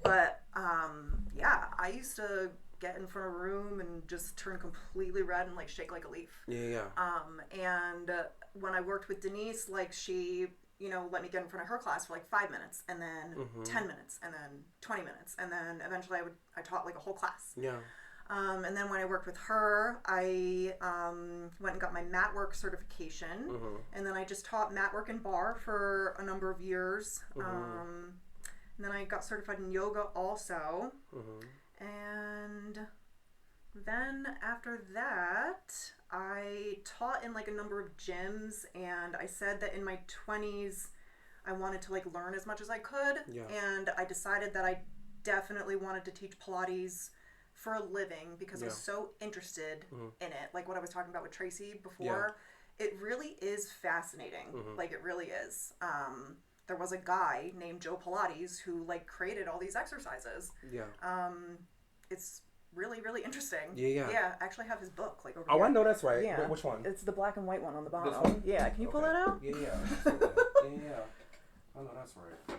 But I used to get in front of a room and just turn completely red and like shake like a leaf. And when I worked with Denise, like she, let me get in front of her class for like 5 minutes, and then 10 minutes, and then 20 minutes, and then eventually I taught like a whole class. And then when I worked with her, I went and got my mat work certification, and then I just taught mat work and bar for a number of years. And then I got certified in yoga also. And then after that, I taught in like a number of gyms, and I said that in my 20s, I wanted to, like, learn as much as I could. Yeah. And I decided that I definitely wanted to teach Pilates for a living because I was so interested in it. Like what I was talking about with Tracy before. Yeah. It really is fascinating. Like, it really is. There was a guy named Joe Pilates who, like, created all these exercises. Yeah. It's really, really interesting. Yeah. Yeah. I actually have his book, like, over here. Oh, I know that's right. Yeah. Wait, which one? It's the black and white one on the bottom. This one? Yeah. Can you pull that out? Yeah. Yeah. Oh, no, that's right.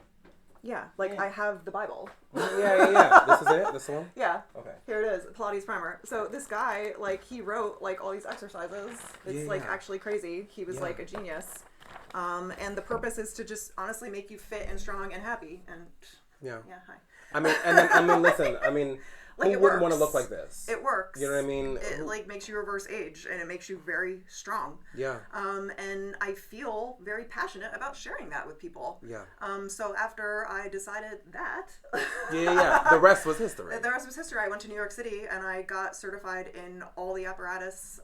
Yeah. Like, I have the Bible. Yeah. This is it? This one? Yeah. Okay. Here it is. Pilates primer. So this guy, like, he wrote, like, all these exercises. It's, like, actually crazy. He was, like, a genius. And the purpose is to just honestly make you fit and strong and happy. And hi. I mean, listen. I mean, like, who wouldn't want to look like this? It works. You know what I mean? It like makes you reverse age, and it makes you very strong. Yeah. And I feel very passionate about sharing that with people. Yeah. So after I decided that. Yeah. The rest was history. The rest was history. I went to New York City and I got certified in all the apparatus.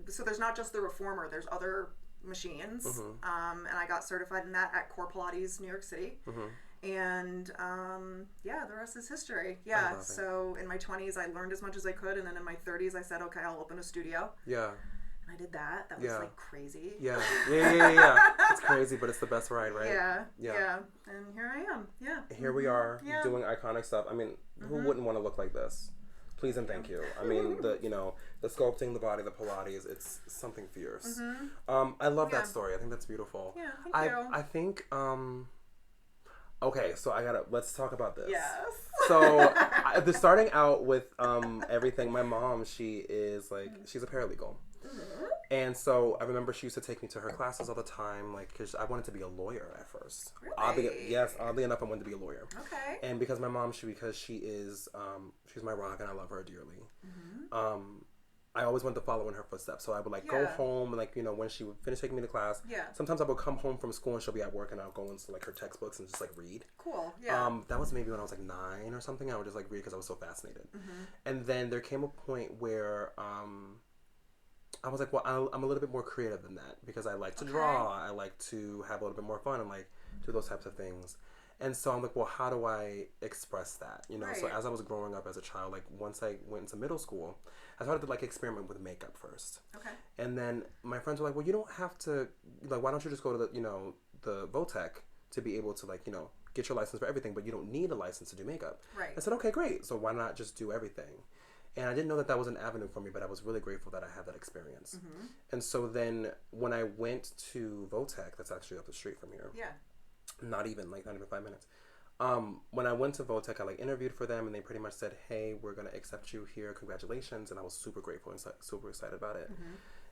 So there's not just the reformer. There's other machines, and I got certified in that at Core Pilates, New York City, and the rest is history. Yeah, so in my 20s I learned as much as I could, and then in my 30s I said, okay, I'll open a studio. Yeah. And I did that. That was like crazy. Yeah. It's crazy, but it's the best ride, right? Yeah. And here I am. Yeah. Here we are doing iconic stuff. I mean, who wouldn't want to look like this? Please and thank you. I mean, the sculpting, the body, the Pilates, it's something fierce. I love that story. I think that's beautiful. Yeah, thank you. I think, okay, so let's talk about this. Yes. So, starting out with everything, my mom, she is like, she's a paralegal. And so I remember she used to take me to her classes all the time, like, because I wanted to be a lawyer at first. Really? Oddly enough, I wanted to be a lawyer. Okay. And because my mom, because she is, she's my rock and I love her dearly. I always wanted to follow in her footsteps. So I would, like, go home and, like, you know, when she would finish taking me to class, sometimes I would come home from school and she'll be at work and I'll go into, like, her textbooks and just, like, read. Cool, yeah. That was maybe when I was, like, 9 or something. I would just, like, read because I was so fascinated. And then there came a point where, I was like, well, I'm a little bit more creative than that because I like to draw. I like to have a little bit more fun and, like, do those types of things. And so I'm like, well, how do I express that? You know, so as I was growing up as a child, like, once I went into middle school, I started to, like, experiment with makeup first. Okay. And then my friends were like, well, you don't have to, like, why don't you just go to the, you know, the Votech to be able to, like, you know, get your license for everything, but you don't need a license to do makeup. Right. I said, okay, great. So why not just do everything? And I didn't know that was an avenue for me, but I was really grateful that I had that experience. And so then when I went to Votech, that's actually up the street from here. Yeah. Not even 5 minutes. When I went to Votech, I, like, interviewed for them and they pretty much said, hey, we're going to accept you here. Congratulations. And I was super grateful and super excited about it.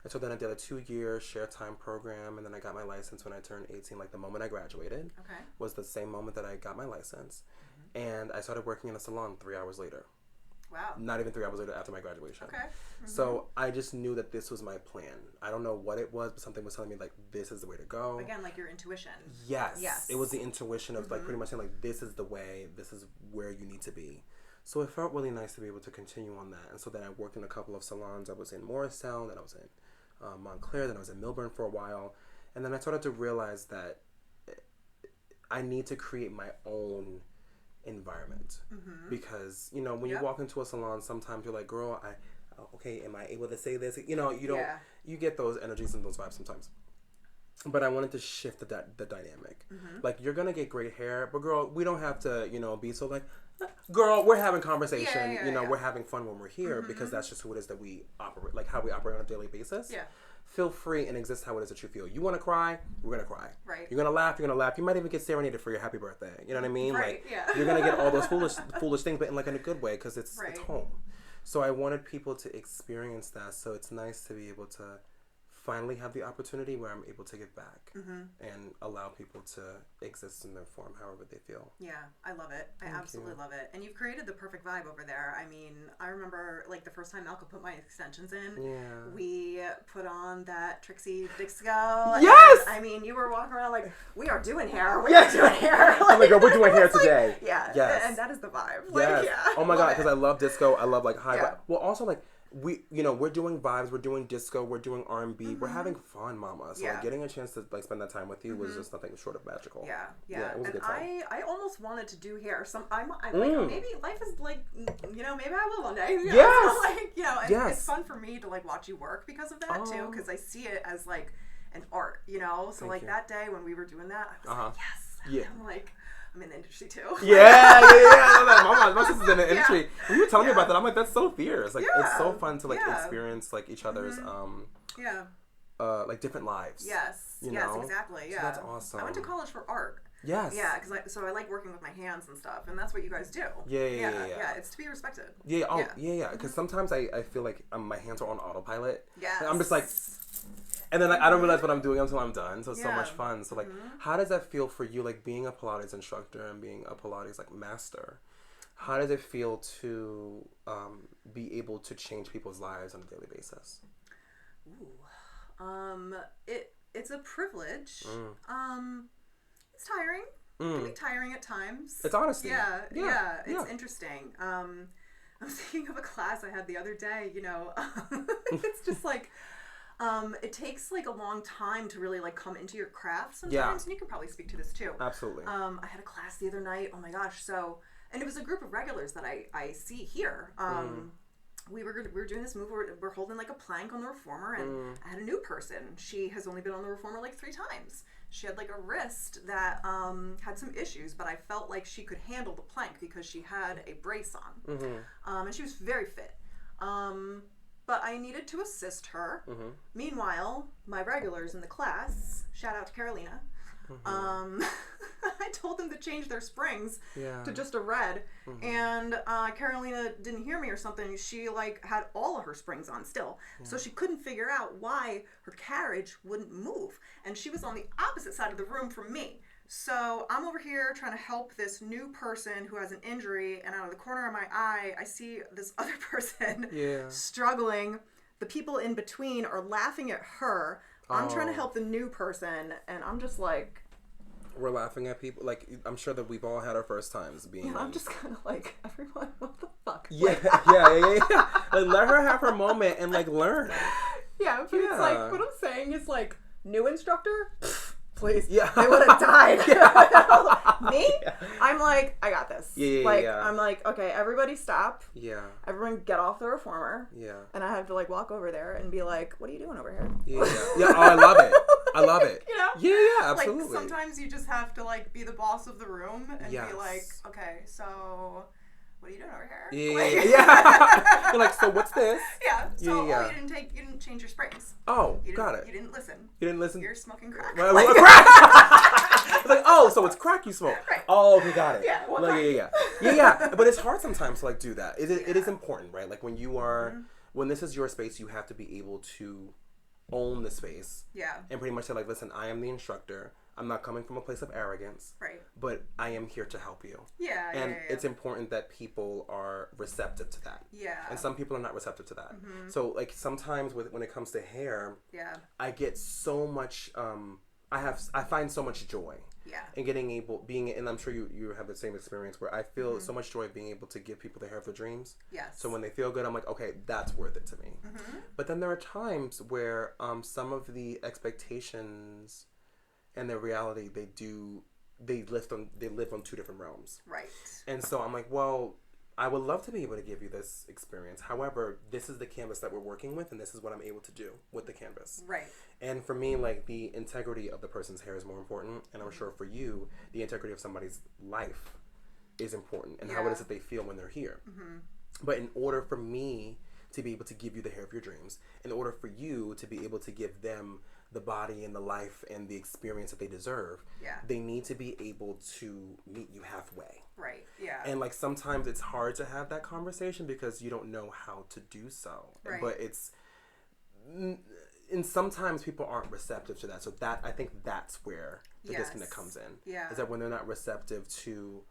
And so then I did a 2-year share time program. And then I got my license when I turned 18. Like, the moment I graduated was the same moment that I got my license. And I started working in a salon 3 hours later. Wow. Not even 3 hours later after my graduation. Okay. So I just knew that this was my plan. I don't know what it was, but something was telling me, like, this is the way to go. Again, like your intuition. Yes. It was the intuition of, like, pretty much saying, like, this is the way, this is where you need to be. So it felt really nice to be able to continue on that. And so then I worked in a couple of salons. I was in Morristown, then I was in Montclair, then I was in Milburn for a while. And then I started to realize that I need to create my own environment because, you know, when you walk into a salon, sometimes you're like, girl, okay, am I able to say this? You know, you don't, you get those energies and those vibes sometimes. But I wanted to shift the dynamic. Like, you're gonna get great hair, but girl, we don't have to, you know, be so like, girl, we're having conversation, you know, we're having fun when we're here because that's just who it is that we operate, like how we operate on a daily basis. Yeah. Feel free and exist how it is that you feel. You want to cry, we're going to cry. Right. You're going to laugh, you're going to laugh. You might even get serenaded for your happy birthday. You know what I mean? Right, like, you're going to get all those foolish things, but in, like, in a good way because it's home. So I wanted people to experience that. So it's nice to be able to finally have the opportunity where I'm able to give back and allow people to exist in their form however they feel. Yeah, I love it. I absolutely love it. And you've created the perfect vibe over there. I mean, I remember, like, the first time Malcolm put my extensions in, we put on that Trixie Dixco. Yes! I mean, you were walking around like, we are doing hair. We are doing hair. Like, oh my God, we're doing hair today. Like, yes. And that is the vibe. Like, yes. Oh my God, because I love disco. I love, like, high vibe. Well, also, like, we're doing vibes, we're doing disco, we're doing R&B, we're having fun, mama. So like getting a chance to like spend that time with you was just nothing short of magical. Yeah. It was a good time. I almost wanted to do hair. Like maybe life is like, maybe I will one day. Yes. So like, it's fun for me to like watch you work because of that too, because I see it as like an art, So Thank like you. that day when we were doing that, I was like, yes. Yeah. I'm like, I'm in the industry too. Yeah. My sister's in the industry. When you were telling me about that, I'm like, that's so fierce. Like, it's so fun to like experience like each other's like different lives. Yes. Yes, exactly. Yeah. So that's awesome. I went to college for art. Yes. Yeah, because I like working with my hands and stuff, and that's what you guys do. Yeah. It's to be respected. Yeah. Oh, yeah. Because sometimes I feel like my hands are on autopilot. Yeah. I'm just like. And then like, I don't realize what I'm doing until I'm done. So it's so much fun. So like, how does that feel for you? Like being a Pilates instructor and being a Pilates like master, how does it feel to be able to change people's lives on a daily basis? Ooh, it's a privilege. It's tiring. It can be tiring at times. It's honestly. Yeah. It's interesting. I'm thinking of a class I had the other day. It's just like. It takes like a long time to really like come into your craft sometimes, and you can probably speak to this too. Absolutely. I had a class the other night. Oh my gosh! And it was a group of regulars that I see here. We were doing this move. We're holding like a plank on the reformer, and I had a new person. She has only been on the reformer like 3 times. She had like a wrist that had some issues, but I felt like she could handle the plank because she had a brace on, and she was very fit. But I needed to assist her. Meanwhile, my regulars in the class, shout out to Carolina, I told them to change their springs to just a red, and Carolina didn't hear me or something. She like had all of her springs on still, so she couldn't figure out why her carriage wouldn't move, and she was on the opposite side of the room from me. So I'm over here trying to help this new person who has an injury, and out of the corner of my eye, I see this other person struggling. The people in between are laughing at her. I'm trying to help the new person, and I'm just like... We're laughing at people. Like, I'm sure that we've all had our first times being... Yeah, I'm just kind of like, everyone, what the fuck? Yeah. Like, let her have her moment and, like, learn. Yeah, but it's like, what I'm saying is, like, new instructor... Please. Yeah. They would have died. Me? Yeah. I'm like, I got this. I'm like, okay, everybody stop. Yeah. Everyone get off the reformer. Yeah. And I have to like walk over there and be like, what are you doing over here? Yeah. Oh, I love it. Yeah, absolutely. Like sometimes you just have to like be the boss of the room and be like, okay, so what are you doing over here? Yeah. You're like, so what's this? Yeah. So you didn't change your springs. Oh, got it. You didn't listen. You didn't listen? You're smoking crack. Crack! It's like, oh, so it's crack you smoke. Right. Oh, we got it. Yeah. Yeah. But it's hard sometimes to like do that. It is important, right? Like when you are, when this is your space, you have to be able to own the space. Yeah. And pretty much say like, listen, I am the instructor. I'm not coming from a place of arrogance, right? But I am here to help you. Yeah, and it's important that people are receptive to that. Yeah, and some people are not receptive to that. So, like sometimes when it comes to hair, I get so much. I find so much joy. Yeah, in being, and I'm sure you have the same experience where I feel so much joy being able to give people the hair of their dreams. Yes. So when they feel good, I'm like, okay, that's worth it to me. But then there are times where some of the expectations and the reality they live on 2 different realms. Right. And so I'm like, well, I would love to be able to give you this experience. However, this is the canvas that we're working with, and this is what I'm able to do with the canvas. Right. And for me, like, the integrity of the person's hair is more important, and I'm sure for you, the integrity of somebody's life is important, and how it is that they feel when they're here. But in order for me to be able to give you the hair of your dreams, in order for you to be able to give them the body and the life and the experience that they deserve, they need to be able to meet you halfway. Right. Yeah. And like sometimes it's hard to have that conversation because you don't know how to do so. Right. But and sometimes people aren't receptive to that. So that, I think that's where the disconnect comes in. Yeah. Is that when they're not receptive to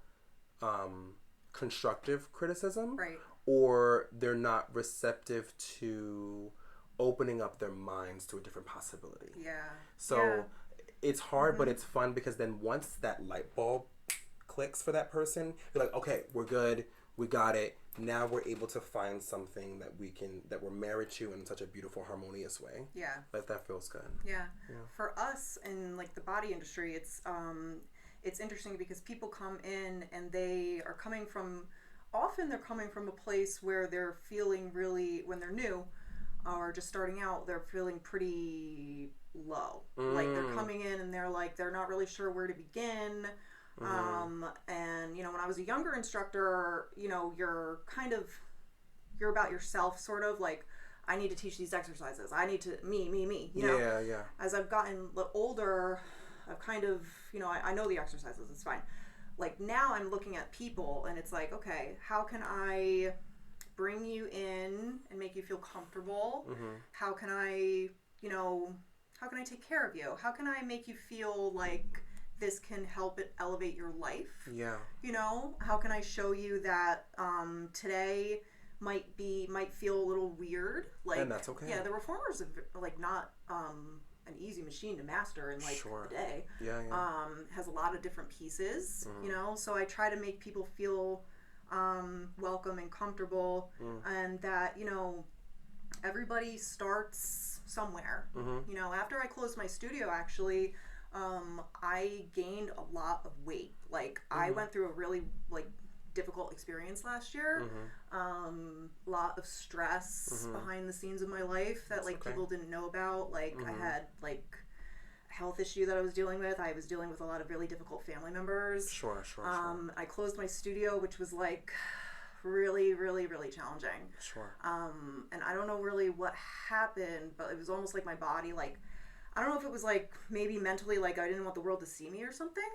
constructive criticism, right, or they're not receptive to opening up their minds to a different possibility. Yeah. So it's hard, but it's fun because then once that light bulb clicks for that person, you're like, okay, we're good. We got it. now we're able to find something that we're married to in such a beautiful, harmonious way. Yeah. That feels good. Yeah. For us in like the body industry, it's interesting because people come in and they're coming from a place where they're feeling really, when they're new or just starting out, they're feeling pretty low. Like they're coming in and they're not really sure where to begin. And when I was a younger instructor, you're about yourself, sort of like, I need to teach these exercises. I need to, me, Yeah. As I've gotten older, I've kind of, I know the exercises, it's fine. Like now I'm looking at people and it's like, okay, how can I bring you in and make you feel comfortable? How can I take care of you? How can I make you feel like this can help it elevate your life? Yeah. How can I show you that today might feel a little weird? Like, and that's okay. Yeah, the reformers are like not an easy machine to master in like a day. Yeah. Has a lot of different pieces, so I try to make people feel welcome and comfortable, and that everybody starts somewhere. After I closed my studio, actually, I gained a lot of weight. Like I went through a really difficult experience last year. Lot of stress behind the scenes of my life that people didn't know about. I had a health issue that I was dealing with. I was dealing with a lot of really difficult family members. Sure. I closed my studio, which was really, really, really challenging. Sure. And I don't know really what happened, but it was almost like my body, I don't know if it was maybe mentally, I didn't want the world to see me or something.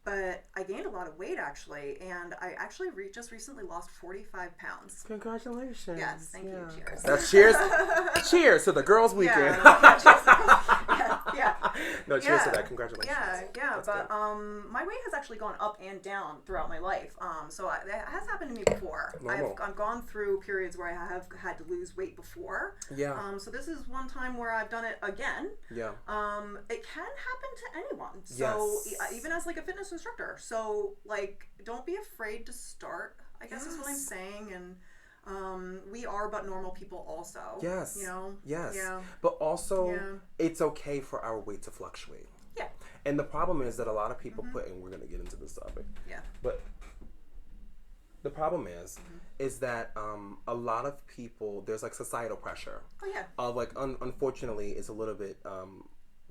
But I gained a lot of weight actually, and I actually just recently lost 45 pounds. Congratulations. Yes, thank you. Cheers. That's cheers. Cheers to the girls' weekend. Yeah. No, cheers to that. Congratulations. Yeah. That's but good. my weight has actually gone up and down throughout my life. That has happened to me before. I've gone through periods where I have had to lose weight before. Yeah. So this is one time where I've done it again. Yeah. It can happen to anyone. So even as a fitness instructor. So don't be afraid to start, I guess is what I'm saying. And we are but normal people also. Yes. Yes. Yeah. But also it's okay for our weight to fluctuate. Yeah. And the problem is that a lot of people and we're gonna get into this topic. Yeah. But the problem is that a lot of people, there's societal pressure. Oh yeah. Unfortunately, it's a little bit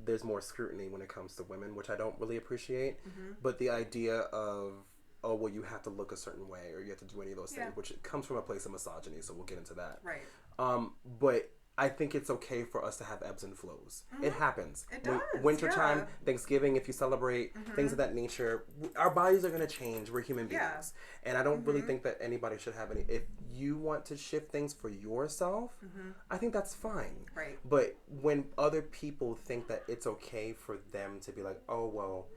there's more scrutiny when it comes to women, which I don't really appreciate. But the idea of, oh, well, you have to look a certain way or you have to do any of those things, which comes from a place of misogyny, so we'll get into that. Right. But I think it's okay for us to have ebbs and flows. It happens. It does. Wintertime, Thanksgiving, if you celebrate, things of that nature, our bodies are going to change. We're human beings. Yeah. And I don't really think that anybody should have any. If you want to shift things for yourself, I think that's fine. Right. But when other people think that it's okay for them to be like, oh, well,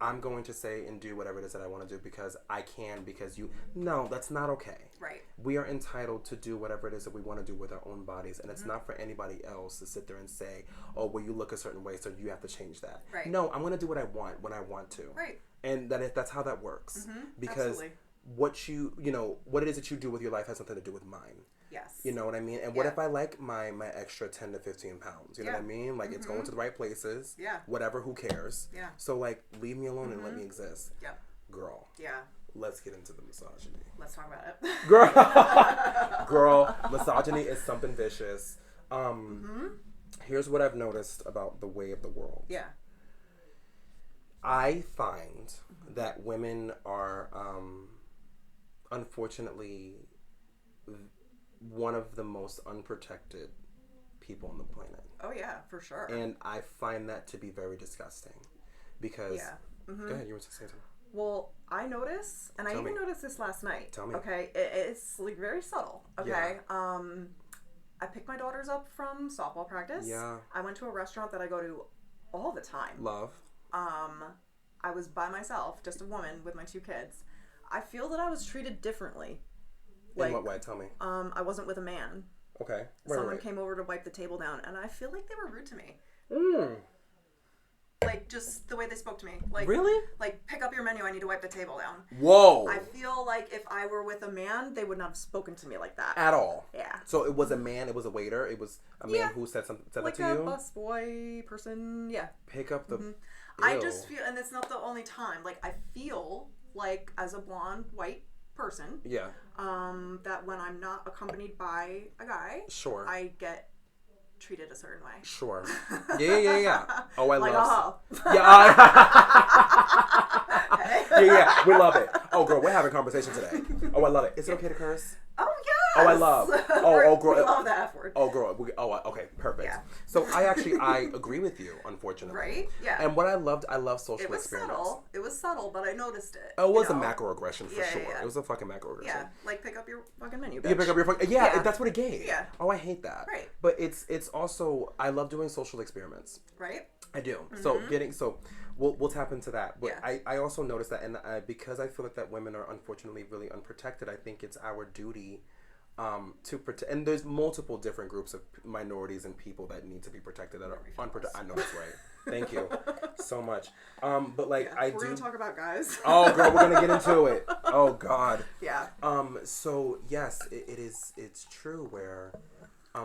I'm going to say and do whatever it is that I want to do because I can, because you... No, that's not okay. Right. We are entitled to do whatever it is that we want to do with our own bodies, and it's not for anybody else to sit there and say, oh, well, you look a certain way, so you have to change that. Right. No, I'm going to do what I want when I want to. Right. And that's how that works. Because absolutely. What it is that you do with your life has something to do with mine. Yes. You know what I mean? And what if I like my extra 10 to 15 pounds? You know what I mean? It's going to the right places. Yeah. Whatever, who cares? Yeah. So, leave me alone and let me exist. Yep. Girl. Yeah. Let's get into the misogyny. Let's talk about it. Girl, misogyny is something vicious. Here's what I've noticed about the way of the world. Yeah. I find that women are, unfortunately, one of the most unprotected people on the planet. Oh yeah, for sure. And I find that to be very disgusting because... Yeah. Go ahead, you were saying something. Well, I notice, and I even noticed this last night. Tell me. Okay, it's very subtle. Okay. Yeah. I picked my daughters up from softball practice. Yeah. I went to a restaurant that I go to all the time. Love. I was by myself, just a woman with my two kids. I feel that I was treated differently. In what way? Tell me. I wasn't with a man. Okay. Someone came over to wipe the table down, and I feel like they were rude to me. Like, just the way they spoke to me. Like, really? Like, pick up your menu, I need to wipe the table down. Whoa. I feel like if I were with a man, they would not have spoken to me like that. At all. Yeah. So it was a man, it was a waiter, it was a man who said that like to you? Like a busboy person, yeah. Pick up the... I just feel, and it's not the only time, like, I feel like, as a blonde, white person, that when I'm not accompanied by a guy, I get treated a certain way. Sure. Yeah. Oh, I like love... Yeah. Yeah, we love it. Oh, girl, we're having a conversation today. Oh, I love it. Is it okay to curse? Oh, yes. Oh, I love. Oh, girl. We love the F word. Oh, girl. Okay, perfect. Yeah. So I agree with you, unfortunately. Right? Yeah. And what I love social experiments. It was subtle, but I noticed it. Oh, it was a macroaggression for sure. Yeah. It was a fucking macroaggression. Yeah, like pick up your fucking menu, bitch. You pick up your fucking... Yeah, that's what it gave. Yeah. Oh, I hate that. Right. But it's also... I love doing social experiments. Right? I do. So we'll tap into that. But I also noticed that, and because I feel like that women are unfortunately really unprotected, I think it's our duty to protect. And there's multiple different groups of minorities and people that need to be protected that are unprotected. I know that's right. Thank you so much. But like we're gonna talk about guys. Oh, girl, we're gonna get into it. Oh God. Yeah. So yes, it's true where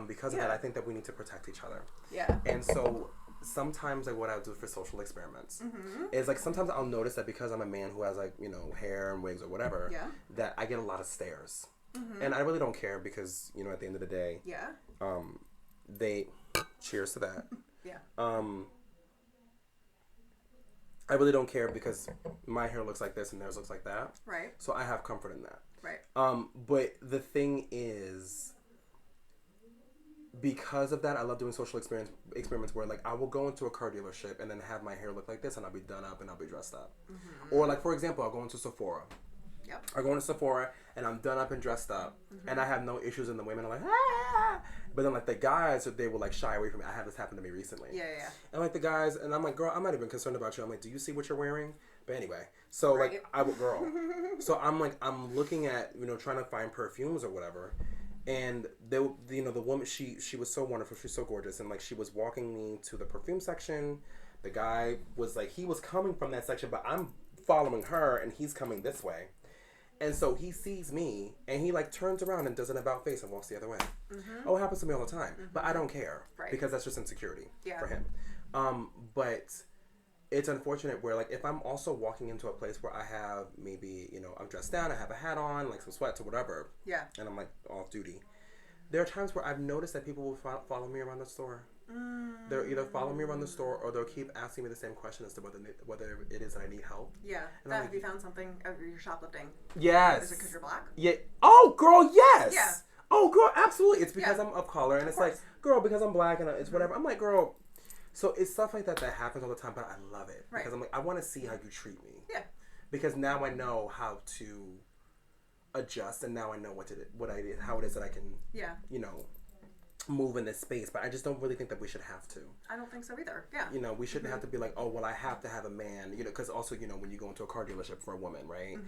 because of that, I think that we need to protect each other. Yeah. And so sometimes like what I'll do for social experiments is like sometimes I'll notice that because I'm a man who has like, you know, hair and wigs or whatever, that I get a lot of stares. And I really don't care because, you know, at the end of the day, they cheers to that. I really don't care because my hair looks like this and theirs looks like that. Right. So I have comfort in that. Right. But the thing is, because of that, I love doing social experiments where like I will go into a car dealership and then have my hair look like this and I'll be done up and I'll be dressed up. Or like, for example, I'll go into Sephora. Yep. I go into Sephora and I'm done up and dressed up and I have no issues and the women are like, ah! But then like the guys, they will like shy away from me. I had this happen to me recently. Yeah. And like the guys, and I'm like, girl, I'm not even concerned about you. I'm like, do you see what you're wearing? But anyway, so like I would, girl. So I'm like, I'm looking at, you know, trying to find perfumes or whatever. And they, you know, the woman, she was so wonderful. She's so gorgeous. And like, she was walking me to the perfume section. The guy was like, he was coming from that section, but I'm following her and he's coming this way. And so he sees me and he like turns around and does an about face and walks the other way. Oh, it happens to me all the time, but I don't care because that's just insecurity for him. But it's unfortunate where like if I'm also walking into a place where I have maybe, you know, I'm dressed down, I have a hat on, like some sweats or whatever. Yeah. And I'm like off duty. There are times where I've noticed that people will follow me around the store. They'll either follow me around the store or they'll keep asking me the same question as to whether it is that I need help. Yeah. And have you found something? You're shoplifting. Yes. Is it because you're black? Yeah. Oh, girl, yes. Yeah. Oh, girl, absolutely. It's because I'm of color, and it's like, girl, because I'm black, and it's whatever. I'm like, girl. So it's stuff like that happens all the time, but I love it because I'm like, I want to see how you treat me. Yeah. Because now I know how to adjust, and now I know how it is that I can. Yeah. You know, move in this space, but I just don't really think that we should have to. I don't think so either. Yeah. You know, we shouldn't have to be like, oh, well, I have to have a man, you know, because also, you know, when you go into a car dealership for a woman, right?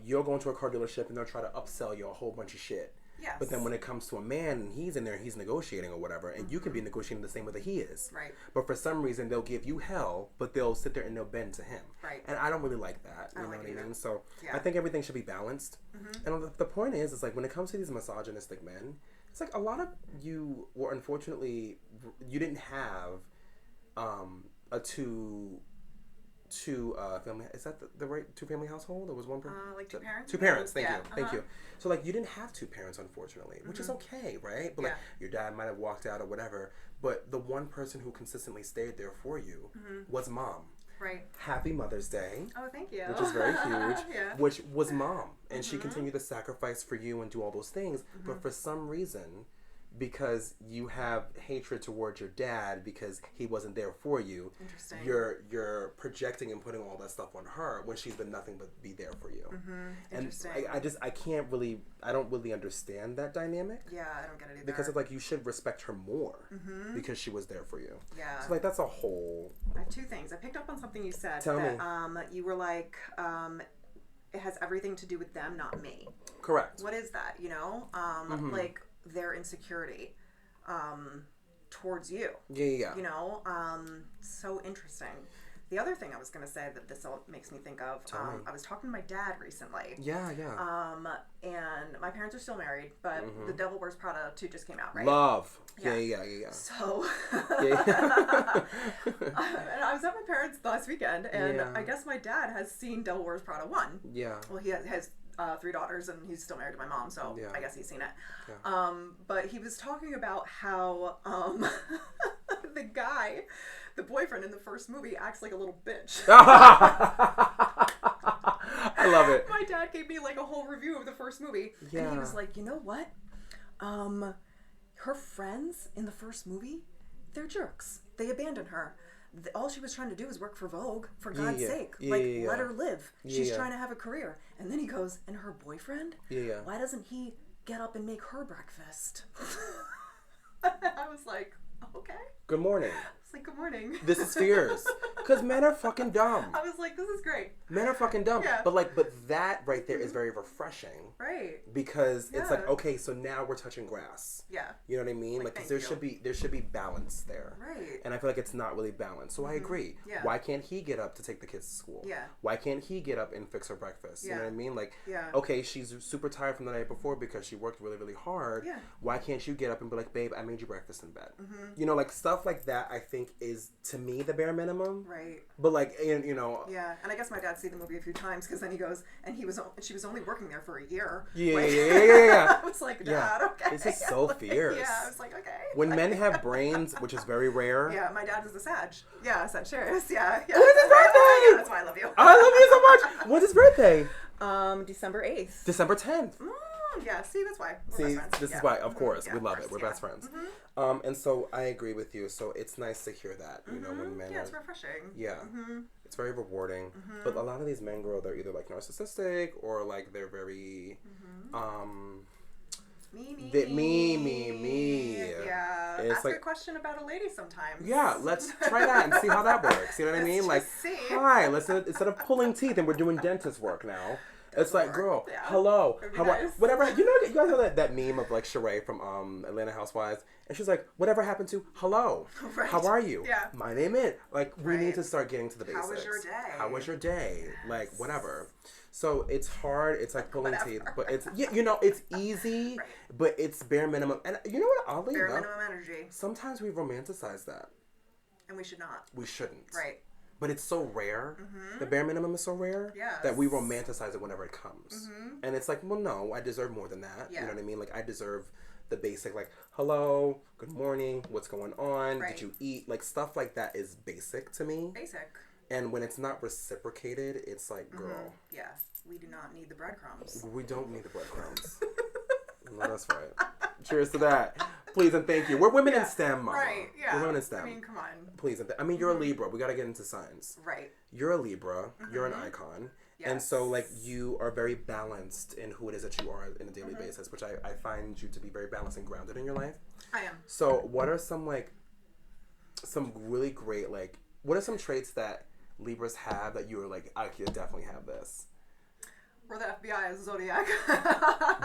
You're going to a car dealership and they'll try to upsell you a whole bunch of shit. Yes. But then when it comes to a man and he's in there, he's negotiating or whatever, and you can be negotiating the same way that he is. Right. But for some reason, they'll give you hell, but they'll sit there and they'll bend to him. Right. And I don't really like that. You know what I mean? So I think everything should be balanced. And the point is like when it comes to these misogynistic men, it's like a lot of you were unfortunately you didn't have a two family. Is that the right 2-family household? Or was one person? Like 2 parents. 2 parents. Thank you. So like you didn't have 2 parents, unfortunately, which is okay, right? But like your dad might have walked out or whatever. But the one person who consistently stayed there for you was mom. Right. Happy Mother's Day. Oh, thank you. Which is very huge. Which was mom. And she continued to sacrifice for you and do all those things. But for some reason, because you have hatred towards your dad because he wasn't there for you, you're projecting and putting all that stuff on her when she's been nothing but be there for you. And I don't really understand that dynamic. Yeah, I don't get it either. Because it's like you should respect her more because she was there for you. Yeah. So like that's a whole... I have 2 things. I picked up on something you said. Tell me. You were like, it has everything to do with them, not me. Correct. What is that, you know? Like... their insecurity. towards you. Yeah. You know, so interesting. The other thing I was going to say that this all makes me think of, I was talking to my dad recently. Yeah. And my parents are still married, but The Devil Wears Prada 2 just came out, right? Love. Yeah. So. So, and I was at my parents last weekend, and I guess my dad has seen Devil Wears Prada 1. Yeah. Well, he has 3 daughters, and he's still married to my mom, so I guess he's seen it. Yeah. But he was talking about how the boyfriend in the first movie acts like a little bitch. I love it. My dad gave me like a whole review of the first movie, and he was like, you know what? Her friends in the first movie, they're jerks. They abandoned her. All she was trying to do was work for Vogue, for God's sake. Let her live. She's trying to have a career. And then he goes, and her boyfriend? Why doesn't he get up and make her breakfast? I was like, okay. Good morning. It's like, good morning. This is fierce. Because men are fucking dumb. I was like, this is great. Men are fucking dumb. Yeah. But that right there is very refreshing. Right. Because it's like, okay, so now we're touching grass. Yeah. You know what I mean? Like there should be balance there. Right. And I feel like it's not really balanced. So I agree. Yeah. Why can't he get up to take the kids to school? Yeah. Why can't he get up and fix her breakfast? You know what I mean? Like, okay, she's super tired from the night before because she worked really, really hard. Yeah. Why can't you get up and be like, babe, I made you breakfast in bed? You know, like stuff like that I think is, to me, the bare minimum. Right. But like, you know. Yeah, and I guess my dad's seen the movie a few times because then he goes, and she was only working there for a year. Yeah. I was like, Dad, okay. This is so fierce. Yeah, I was like, okay. When men have brains, which is very rare. Yeah, my dad is a Sag. Yeah, Sagittarius. Yeah. When's his birthday? Yeah, that's why I love you. I love you so much. When's his birthday? December 8th. December 10th. Yeah, see, that's why. We're See, best friends. this is why, of course, Yeah, we love of it. course, We're best friends. And so I agree with you. So it's nice to hear that, you know, when men it's refreshing. Yeah. It's very rewarding. But a lot of these men, girl, they're either like narcissistic or like they're very, me. Yeah. It's Ask like, a question about a lady sometimes. Yeah, let's try that and see how that works. You know what I mean? Like, hi, instead of pulling teeth and we're doing dentist work now. It's like, girl, hello, whatever. You know, you guys know that meme of like Sheree from Atlanta Housewives, and she's like, whatever happened to hello? Right. How are you? Yeah. My name is. Like, we need to start getting to the basics. How was your day? How was your day? Like, whatever. So it's hard. It's like pulling teeth, but it's you know, it's easy, but it's bare minimum. And you know what? Oddly enough, bare minimum energy. Sometimes we romanticize that, and we should not. We shouldn't. Right. But it's so rare. The bare minimum is so rare that we romanticize it whenever it comes. And it's like, well, no, I deserve more than that. You know what I mean? Like, I deserve the basic, like, hello, good morning, what's going on, did you eat? Like, stuff like that is basic to me. Basic. And when it's not reciprocated, it's like, girl. Yeah, we do not need the breadcrumbs. We don't need the breadcrumbs. No, that's right. Cheers to that. Please and thank you. We're women in STEM, Mama. Right, yeah. We're women in STEM. I mean, come on. Please and I mean, you're a Libra. We got to get into signs. Right. You're a Libra. You're an icon. Yes. And so, like, you are very balanced in who it is that you are on a daily basis, which I find you to be very balanced and grounded in your life. I am. So, what are some really great, like, what are some traits that Libras have that you are like, I could definitely have this? We're the FBI as zodiac.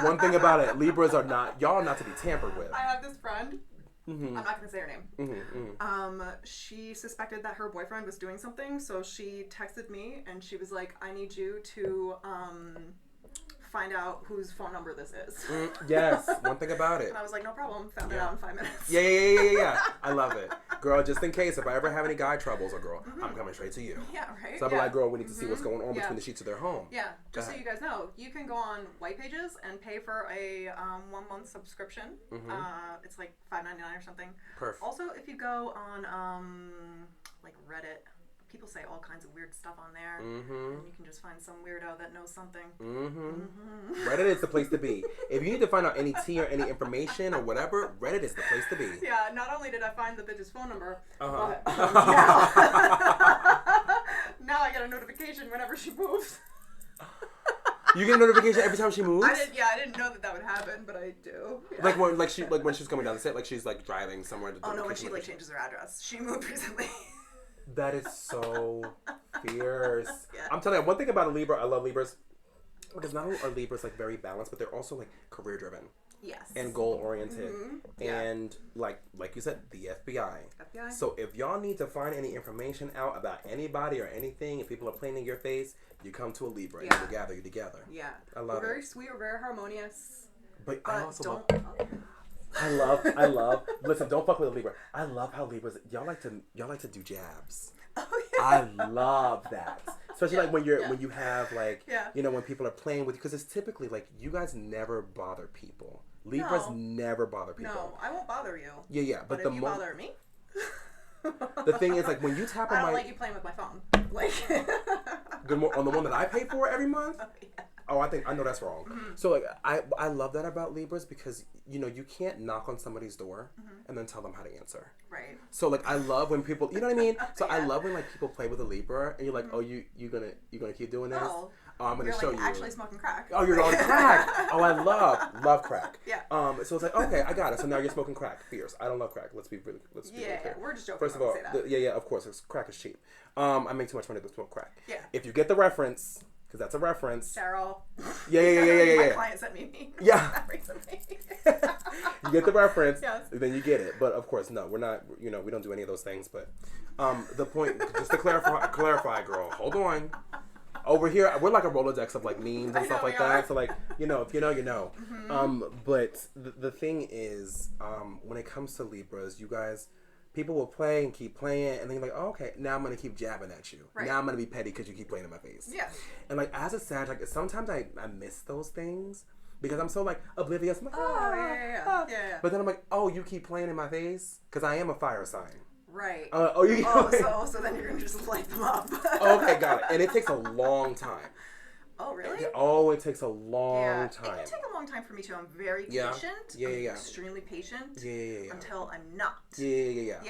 One thing about it, Libras are not, y'all are not to be tampered with. I have this friend. I'm not going to say her name. She suspected that her boyfriend was doing something, so she texted me and she was like, I need you to find out whose phone number this is. Yes, one thing about it. And I was like, no problem. Found it out in 5 minutes. Yeah. I love it. Girl, just in case, if I ever have any guy troubles, or girl, I'm coming straight to you. Yeah, right? So I'll be like, girl, we need to see what's going on between the sheets of their home. Yeah, just so you guys know, you can go on White Pages and pay for a 1-month subscription. It's like $5.99 or something. Perfect. Also, if you go on like Reddit, people say all kinds of weird stuff on there, and you can just find some weirdo that knows something. Reddit is the place to be. If you need to find out any tea or any information or whatever, Reddit is the place to be. Yeah, not only did I find the bitch's phone number, but now I get a notification whenever she moves. You get a notification every time she moves? I didn't know that would happen, but I do. Yeah. Like when she's coming down the set, like she's like driving somewhere to do. Oh no, when she like changes her address. She moved recently. That is so fierce. Yeah. I'm telling you, one thing about a Libra, I love Libras, because not only are Libras like very balanced, but they're also like career driven. Yes. And goal oriented. And like you said, the FBI. So if y'all need to find any information out about anybody or anything, if people are playing in your face, you come to a Libra and you together. Yeah. I love it. We're very sweet, we're very harmonious. But I also love listen, don't fuck with a Libra. I love how Libras y'all like to do jabs. Oh, yeah. I love that. Especially like when you have like you know, when people are playing with you, because it's typically like you guys never bother people. Libras never bother people. No, I won't bother you. Yeah. But if you bother me. The thing is, like, when you tap on I don't like you playing with my phone. Like on the one that I pay for every month. Oh, yeah. Oh, I know that's wrong. So like I love that about Libras, because you know, you can't knock on somebody's door and then tell them how to answer. Right. So like I love when people, you know what I mean? So I love when like people play with a Libra and you're like, oh, you gonna keep doing this? Oh, I'm gonna show you. Actually smoking crack. Oh, you're on crack. Oh, I love crack. Yeah. So it's like, okay, I got it. So now you're smoking crack. Fierce. I don't love crack. Let's be really clear. We're just joking. First of all, of course, crack is cheap. I make too much money to smoke crack. Yeah. If you get the reference. Because that's a reference. Cheryl. Yeah. My client sent me. Yeah. You get the reference, then you get it. But of course, no, we're not, you know, we don't do any of those things. But the point, just to clarify, girl, hold on. Over here, we're like a Rolodex of like memes and stuff like that. So like, you know, if you know, you know. But the thing is, when it comes to Libras, you guys... People will play and keep playing, and then you're like, oh, okay, now I'm going to keep jabbing at you. Right. Now I'm going to be petty because you keep playing in my face. Yeah. And, like, as a Sag, like, sometimes I miss those things because I'm so, like, oblivious. I'm like, yeah. But then I'm like, oh, you keep playing in my face? Because I am a fire sign. Right. So then you're going to just light them up. Okay, got it. And it takes a long time. Oh, really? It takes a long time. It can take a long time for me, too. I'm very patient. Yeah. Extremely patient. Yeah. Until I'm not. Yeah.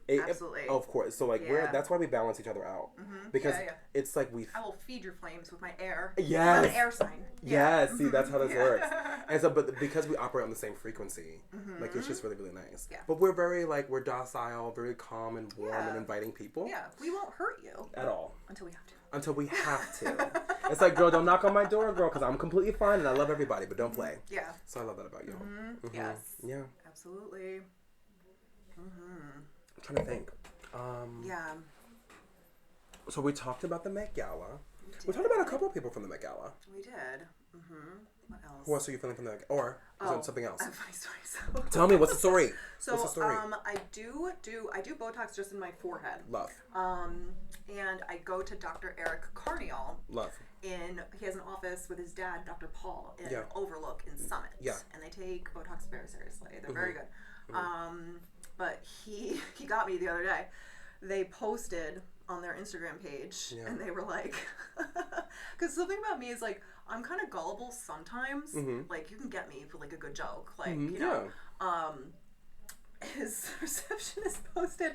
Absolutely. Of course. So, like, that's why we balance each other out. Because it's like I will feed your flames with my air. Yes. I'm an air sign. Yeah. See, that's how this works. And so, but because we operate on the same frequency, like, it's just really, really nice. Yeah. But we're very, like, we're docile, very calm and warm and inviting people. Yeah. We won't hurt you. At all. Until we have to. It's like, girl, don't knock on my door, girl, because I'm completely fine and I love everybody, but don't play. Yeah. So I love that about you. Yes. Yeah. Absolutely. I'm trying to think. Yeah. So we talked about the Met Gala. We talked about a couple of people from the Met Gala. We did. What else? Who else are you feeling from the Met Gala? Or is it something else? I have my story. Tell me, what's the story? What's the story? I do Botox just in my forehead. Love. And I go to Dr. Eric Carniel. Love. He has an office with his dad, Dr. Paul, in Overlook in Summit. Yeah. And they take Botox very seriously. They're very good. But he got me the other day. They posted on their Instagram page, and they were like, because something about me is like, I'm kind of gullible sometimes. Like, you can get me for like a good joke. Like, you know, his receptionist posted,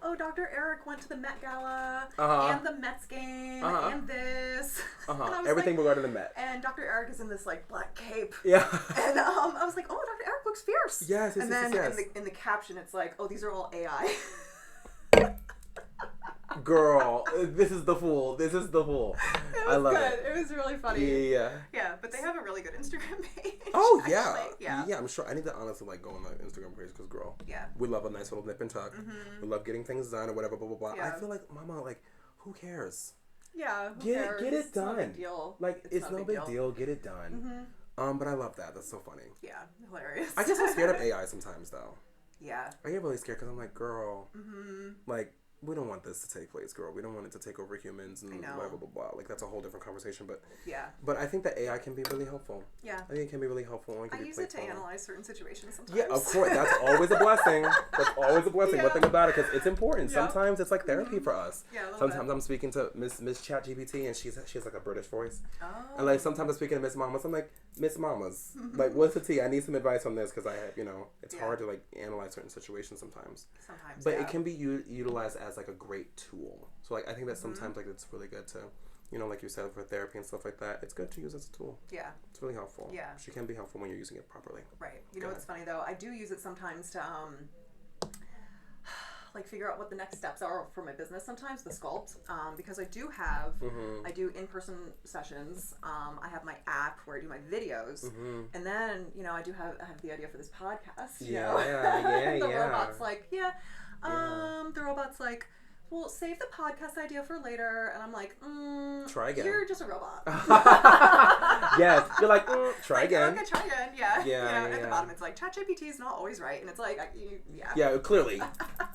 oh, Dr. Eric went to the Met Gala and the Mets game and this. And everything like, regarding the Met. And Dr. Eric is in this like black cape. Yeah. And I was like, oh, Dr. Eric looks fierce. Yes. And then in the caption, it's like, oh, these are all AI. Girl, this is the fool. I love it. It was really funny. Yeah. Yeah, but they have a really good Instagram page. Oh, yeah. Yeah, I'm sure. I need to honestly like go on the Instagram page because, girl, we love a nice little nip and tuck. We love getting things done or whatever, blah, blah, blah. Yeah. I feel like, mama, like, who cares? Yeah, get it done. It's no big deal. Like, it's no big deal. Get it done. But I love that. That's so funny. Yeah, hilarious. I guess I'm scared of AI sometimes, though. Yeah. I get really scared because I'm like, girl, like, we don't want this to take place, girl. We don't want it to take over humans and blah, blah, blah, blah. Like, that's a whole different conversation. But but I think that AI can be really helpful. Yeah. I think it can be really helpful. And I use it to analyze certain situations sometimes. Yeah, of course. That's always a blessing. That's always a blessing. One thing about it, because it's important. Sometimes it's like therapy for us. Yeah, sometimes I'm speaking to Miss ChatGPT, and she has like a British voice. Oh. And like sometimes I'm speaking to Miss Mamas. I'm like, Miss Mamas, like, what's the tea? I need some advice on this because I have, it's hard to like analyze certain situations sometimes. But it can be utilized as like a great tool. So like I think that sometimes like it's really good to, like you said, for therapy and stuff like that, it's good to use as a tool. Yeah. It's really helpful. Yeah. She can be helpful when you're using it properly. Right. You know what's funny though? I do use it sometimes to like figure out what the next steps are for my business sometimes, TheSculpt, because I do have, I do in-person sessions. I have my app where I do my videos, and then, you know, I have the idea for this podcast, you know? The robot's like, the robot's like, well, save the podcast idea for later. And I'm like, try again. You're just a robot. Yes. You're like, try again. Okay, try again. Yeah. At the bottom, it's like, ChatGPT is not always right. And it's like, Yeah, clearly.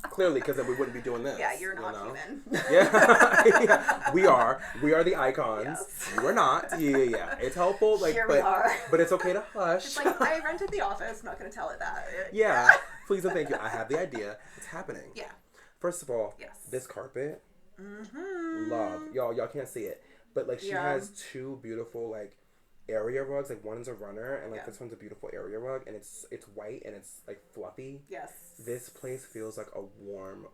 Clearly, because then we wouldn't be doing this. Yeah, you're not human. Yeah. We are the icons. Yes. We're not. Yeah. It's helpful. Like, Here we are. But it's okay to hush. It's like, I rented the office. I'm not going to tell it that. Yeah. Please and thank you. I have the idea. It's happening. Yeah. First of all, this carpet, love. Y'all can't see it. But, like, she has two beautiful, like, area rugs. Like, one's a runner, and, like, this one's a beautiful area rug. And it's white, and it's, like, fluffy. Yes. This place feels like a warm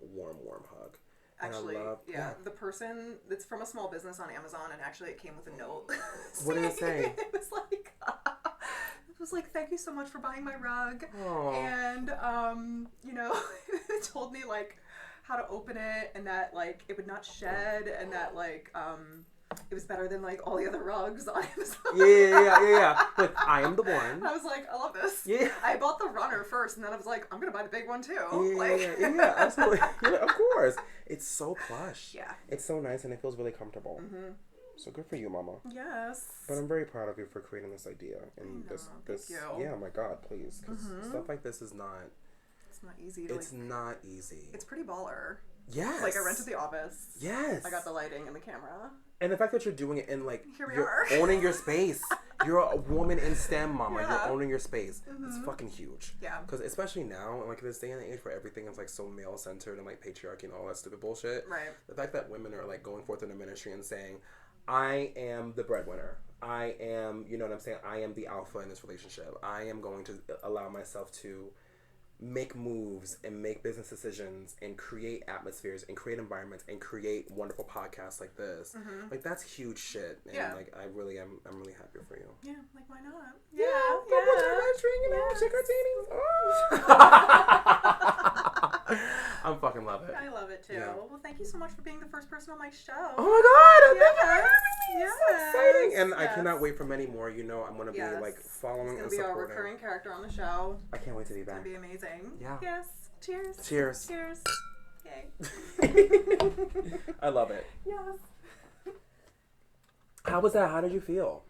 hug. Actually, the person, it's from a small business on Amazon, and actually it came with a note. What did it say? It was like, thank you so much for buying my rug. Aww. And, you know, it told me, like, how to open it, and that, like, it would not shed, and that, like, it was better than, like, all the other rugs on Amazon. Yeah. Like, I am the one. I was like, I love this. Yeah. I bought the runner first, and then I was like, I'm going to buy the big one, too. Yeah, absolutely. Yeah, of course. It's so plush. Yeah. It's so nice, and it feels really comfortable. So good for you, Mama. Yes. But I'm very proud of you for creating this idea. And this thank you. Yeah, my God, please. Because stuff like this is not... It's not easy. It's not easy. It's pretty baller. Yes. Like, I rented the office. Yes. I got the lighting and the camera. And the fact that you're doing it in, like, Here we you're are. owning your space. You're a woman in STEM, Mama. Yeah. You're owning your space. It's fucking huge. Yeah. Because especially now, like, this day and age where everything is, like, so male-centered and, like, patriarchy and all that stupid bullshit. Right. The fact that women are, like, going forth in the ministry and saying, I am the breadwinner. I am, you know what I'm saying? I am the alpha in this relationship. I am going to allow myself to make moves and make business decisions and create atmospheres and create environments and create wonderful podcasts like this. Like, that's huge shit. And like, I'm really happy for you. Yeah, like, why not? I'm fucking love it. I love it too. Yeah. Well, thank you so much for being the first person on my show. Oh my God! Yes. It's so exciting, and I cannot wait for many more. You know, I'm gonna be like following and supporting. It's gonna be our recurring character on the show. I can't wait to be back. It's gonna be amazing. Yeah. Yes. Cheers. Cheers. Cheers. I love it. Yes. How was that? How did you feel?